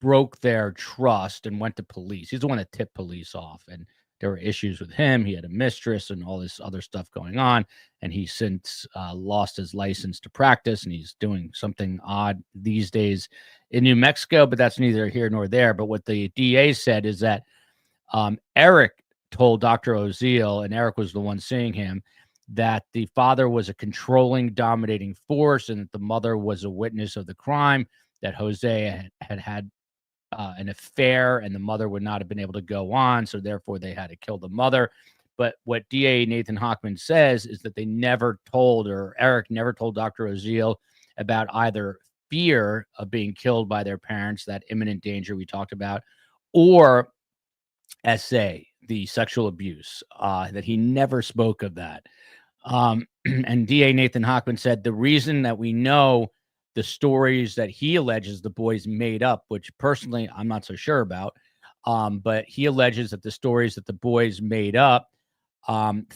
broke their trust and went to police. He's the one that tipped police off, and there were issues with him. He had a mistress and all this other stuff going on, and he's since lost his license to practice, and he's doing something odd these days in New Mexico, but that's neither here nor there. But what the DA said is that Erik told Dr. Oziel, and Erik was the one seeing him, that the father was a controlling, dominating force, and that the mother was a witness of the crime, that Jose had an affair, and the mother would not have been able to go on, so therefore they had to kill the mother. But what DA Nathan Hochman says is that they never told, or Erik never told Dr. Oziel about either fear of being killed by their parents, that imminent danger we talked about, or SA, the sexual abuse, that he never spoke of that. And DA Nathan Hochman said the reason that we know the stories that he alleges the boys made up, which personally I'm not so sure about, but he alleges that the stories that the boys made up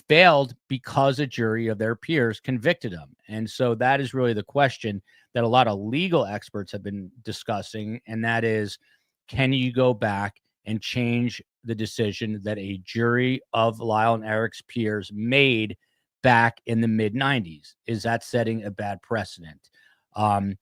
failed because a jury of their peers convicted them. And so that is really the question that a lot of legal experts have been discussing, and that is, can you go back and change the decision that a jury of Lyle and Erik's peers made back in the mid-90s? Is that setting a bad precedent? And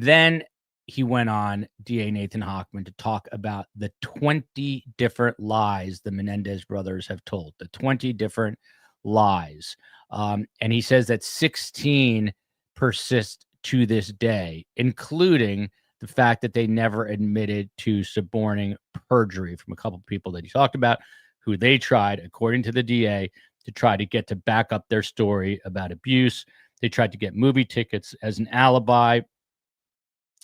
then he went on, DA Nathan Hochman, to talk about the 20 different lies the Menendez brothers have told, the 20 different lies. And he says that 16 persist to this day, including the fact that they never admitted to suborning perjury from a couple of people that he talked about, who they tried, according to the DA, to try to get to back up their story about abuse. They tried to get movie tickets as an alibi.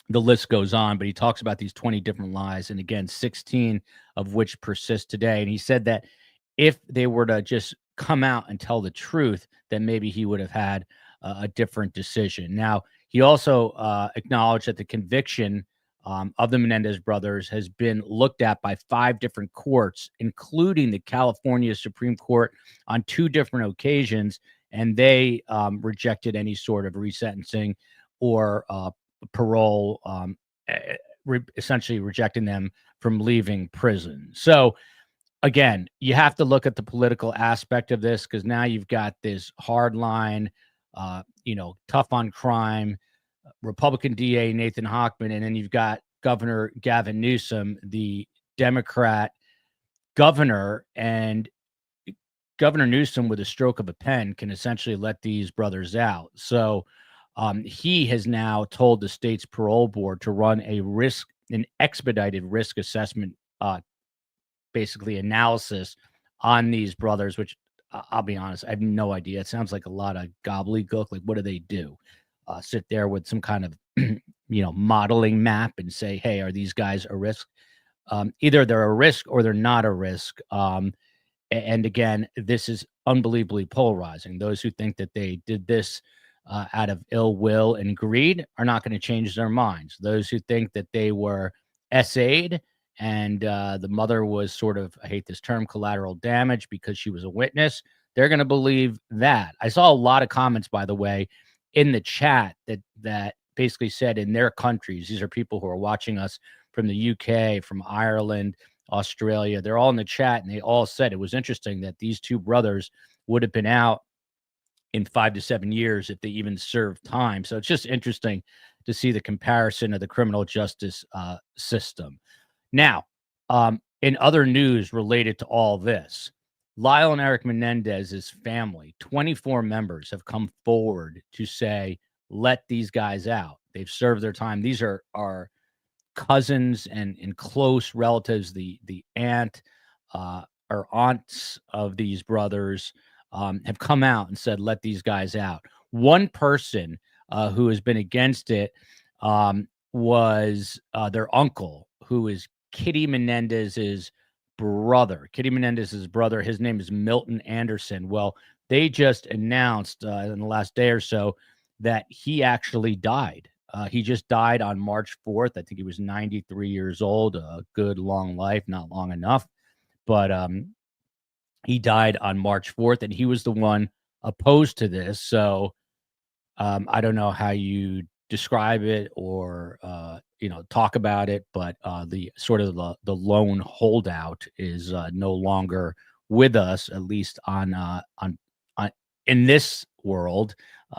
The list goes on, but he talks about these 20 different lies, and again, 16 of which persist today. And he said that if they were to just come out and tell the truth, then maybe he would have had a different decision. Now, he also acknowledged that the conviction of the Menendez brothers has been looked at by 5 different courts, including the California Supreme Court on 2 different occasions, and they rejected any sort of resentencing or parole, essentially rejecting them from leaving prison. So again, you have to look at the political aspect of this, because now you've got this hard line, tough on crime, Republican DA Nathan Hochman, and then you've got Governor Gavin Newsom, the Democrat governor, and Governor Newsom, with a stroke of a pen, can essentially let these brothers out. So he has now told the state's parole board to run an expedited risk assessment, basically analysis on these brothers, which I'll be honest, I have no idea. It sounds like a lot of gobbledygook. Like, what do they do? Sit there with some kind of, modeling map and say, hey, are these guys a risk? Either they're a risk or they're not a risk. And again, this is unbelievably polarizing. Those who think that they did this out of ill will and greed are not going to change their minds. Those who think that they were SA'd and the mother was sort of, I hate this term, collateral damage because she was a witness, they're going to believe that. I saw a lot of comments, by the way, in the chat that basically said in their countries, these are people who are watching us from the UK, from Ireland, Australia, they're all in the chat, and they all said it was interesting that these 2 brothers would have been out in 5 to 7 years if they even served time. So it's just interesting to see the comparison of the criminal justice system. Now, in other news related to all this, Lyle and Erik Menendez's family, 24 members, have come forward to say, let these guys out. They've served their time. These are cousins and close relatives, the aunt or aunts of these brothers have come out and said, let these guys out. One person who has been against it was their uncle, who is Kitty Menendez's brother, Kitty Menendez's brother. His name is Milton Anderson. Well, they just announced in the last day or so that he actually died. He just died on March 4th. I think he was 93 years old. A good long life, not long enough, but he died on March 4th, and he was the one opposed to this. So I don't know how you describe it or talk about it, but the sort of the lone holdout is no longer with us, at least on in this world.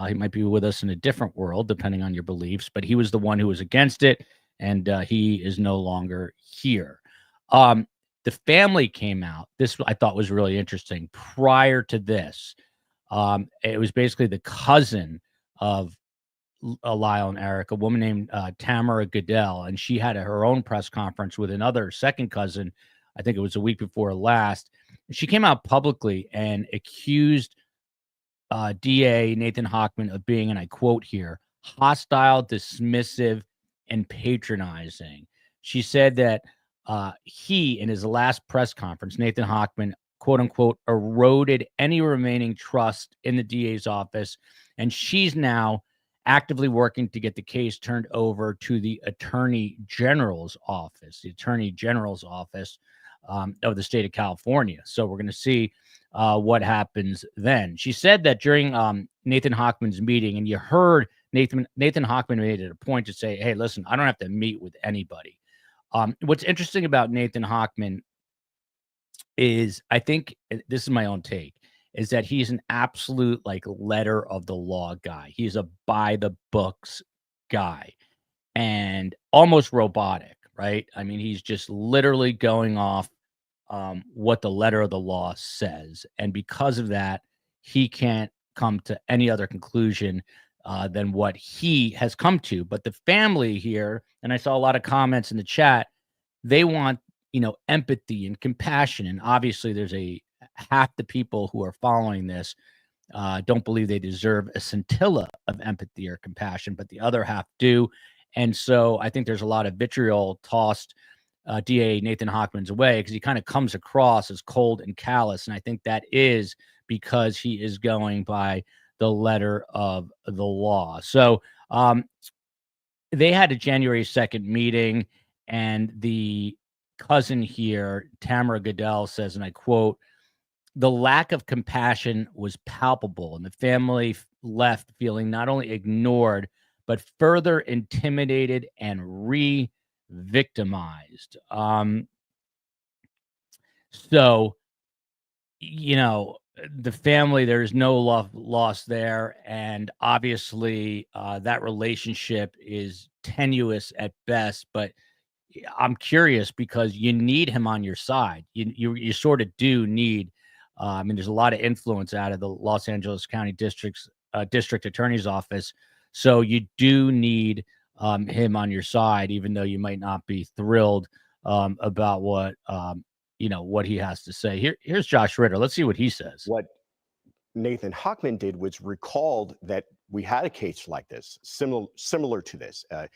He might be with us in a different world, depending on your beliefs, but he was the one who was against it, and he is no longer here. The family came out. This I thought was really interesting. Prior to this, it was basically the cousin of Lyle and Erik, a woman named Tamara Goodell, and she had her own press conference with another second cousin. I think it was a week before last. She came out publicly and accused DA Nathan Hochman of being, and I quote here, hostile, dismissive, and patronizing. She said that he, in his last press conference, Nathan Hochman, quote unquote, eroded any remaining trust in the DA's office. And she's now actively working to get the case turned over to the Attorney General's office, of the state of California. So we're going to see what happens then. She said that during Nathan Hochman's meeting, and you heard Nathan Hochman made it a point to say, hey, listen, I don't have to meet with anybody. What's interesting about Nathan Hochman is, I think this is my own take, is that he's an absolute like letter of the law guy. He's a by the books guy and almost robotic, right? I mean, he's just literally going off what the letter of the law says. And because of that, he can't come to any other conclusion than what he has come to. But the family here, and I saw a lot of comments in the chat, they want, empathy and compassion. And obviously there's half the people who are following this don't believe they deserve a scintilla of empathy or compassion, but the other half do. And so I think there's a lot of vitriol tossed DA Nathan Hochman's way because he kind of comes across as cold and callous. And I think that is because he is going by the letter of the law. So they had a January 2nd meeting, and the cousin here, Tamara Goodell, says, and I quote, the lack of compassion was palpable, and the family left feeling not only ignored, but further intimidated and re-victimized. So, the family, there's no love lost there. And obviously that relationship is tenuous at best, but I'm curious because you need him on your side. You sort of do need, there's a lot of influence out of the Los Angeles County District Attorney's Office. So you do need him on your side, even though you might not be thrilled about what he has to say. Here's Josh Ritter. Let's see what he says. What Nathan Hochman did was recalled that we had a case like this, similar to this, a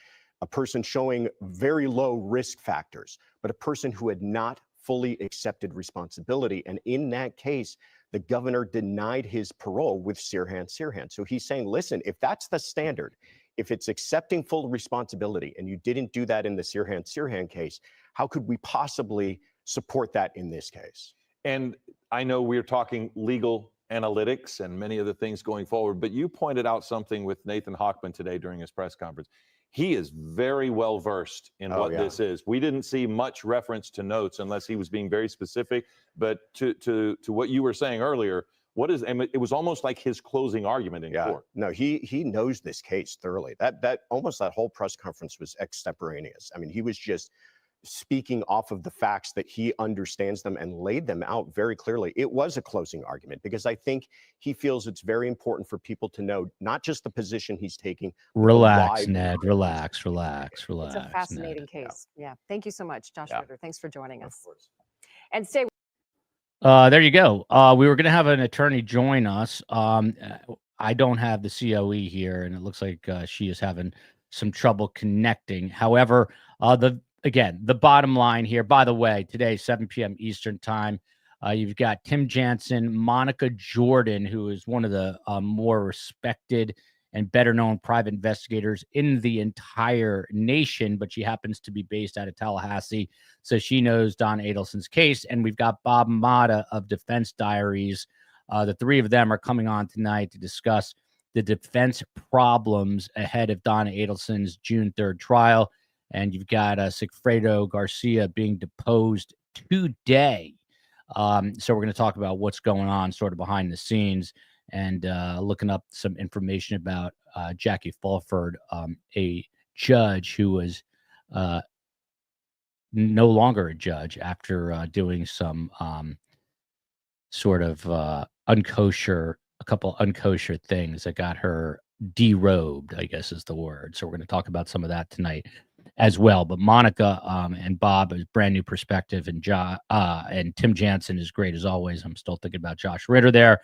person showing very low risk factors, but a person who had not fully accepted responsibility. And in that case, the governor denied his parole with Sirhan. So he's saying, listen, if that's the standard, if it's accepting full responsibility and you didn't do that in the Sirhan case, how could we possibly support that in this case? And I know we're talking legal analytics and many of the things going forward, but you pointed out something with Nathan Hochman today during his press conference. He is very well versed in what this is. We didn't see much reference to notes unless he was being very specific. But to what you were saying earlier, it was almost like his closing argument in court. No, he knows this case thoroughly. That whole press conference was extemporaneous. I mean, he was just speaking off of the facts that he understands them and laid them out very clearly. It was a closing argument because I think he feels it's very important for people to know not just the position he's taking. Relax, Ned. Relax. It's a fascinating case. Yeah. Thank you so much, Josh Ritter. Thanks for joining us. And stay. There you go. We were going to have an attorney join us. I don't have the COE here, and it looks like she is having some trouble connecting. However, again, the bottom line here, by the way, today, 7 p.m. Eastern time, you've got Tim Jansen, Monica Jordan, who is one of the more respected and better known private investigators in the entire nation, but she happens to be based out of Tallahassee. So she knows Don Adelson's case. And we've got Bob Mata of Defense Diaries. The three of them are coming on tonight to discuss the defense problems ahead of Don Adelson's June 3rd trial. And you've got Sigfredo Garcia being deposed today. So we're going to talk about what's going on sort of behind the scenes and looking up some information about Jackie Fulford, a judge who was no longer a judge after doing some sort of unkosher, a couple unkosher things that got her derobed, I guess is the word. So we're going to talk about some of that tonight as well. But Monica and Bob is brand new perspective, and and Tim Jansen is great as always. I'm still thinking about Josh Ritter there.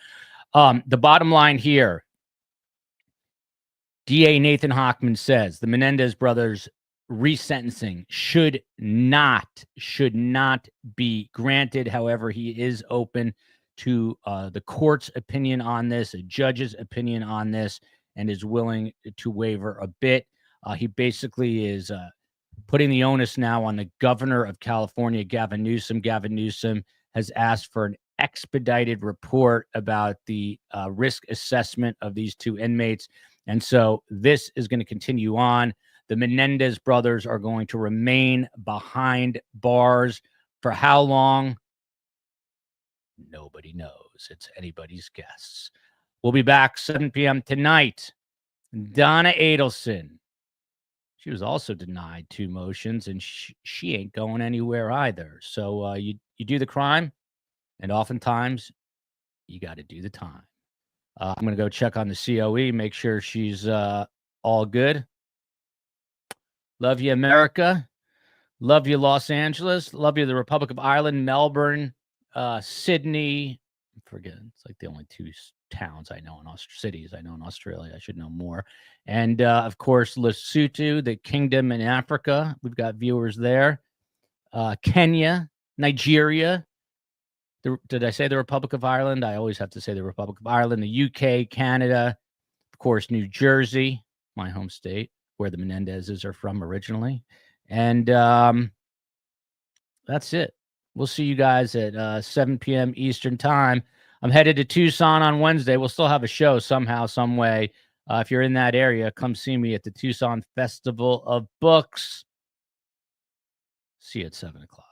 The bottom line here, DA Nathan Hochman says the Menendez brothers resentencing should not be granted. However, he is open to the court's opinion on this, a judge's opinion on this, and is willing to waver a bit. He basically is putting the onus now on the governor of California, Gavin Newsom. Gavin Newsom has asked for an expedited report about the risk assessment of these two inmates. And so this is going to continue on. The Menendez brothers are going to remain behind bars for how long? Nobody knows. It's anybody's guess. We'll be back 7 p.m. tonight. Donna Adelson. She was also denied 2 motions, and she ain't going anywhere either. So you do the crime, and oftentimes you got to do the time. I'm going to go check on the COE, make sure she's all good. Love you, America. Love you, Los Angeles. Love you, the Republic of Ireland, Melbourne, Sydney. I forget. It's like the only 2 towns I know in cities I know in Australia. I should know more. And of course, Lesotho, the kingdom in Africa. We've got viewers there. Kenya, Nigeria. Did I say the Republic of Ireland? I always have to say the Republic of Ireland. The UK, Canada, of course, New Jersey, my home state, where the Menendezes are from originally. And that's it. We'll see you guys at 7 p.m. Eastern time. I'm headed to Tucson on Wednesday. We'll still have a show somehow, some way. If you're in that area, come see me at the Tucson Festival of Books. See you at 7 o'clock.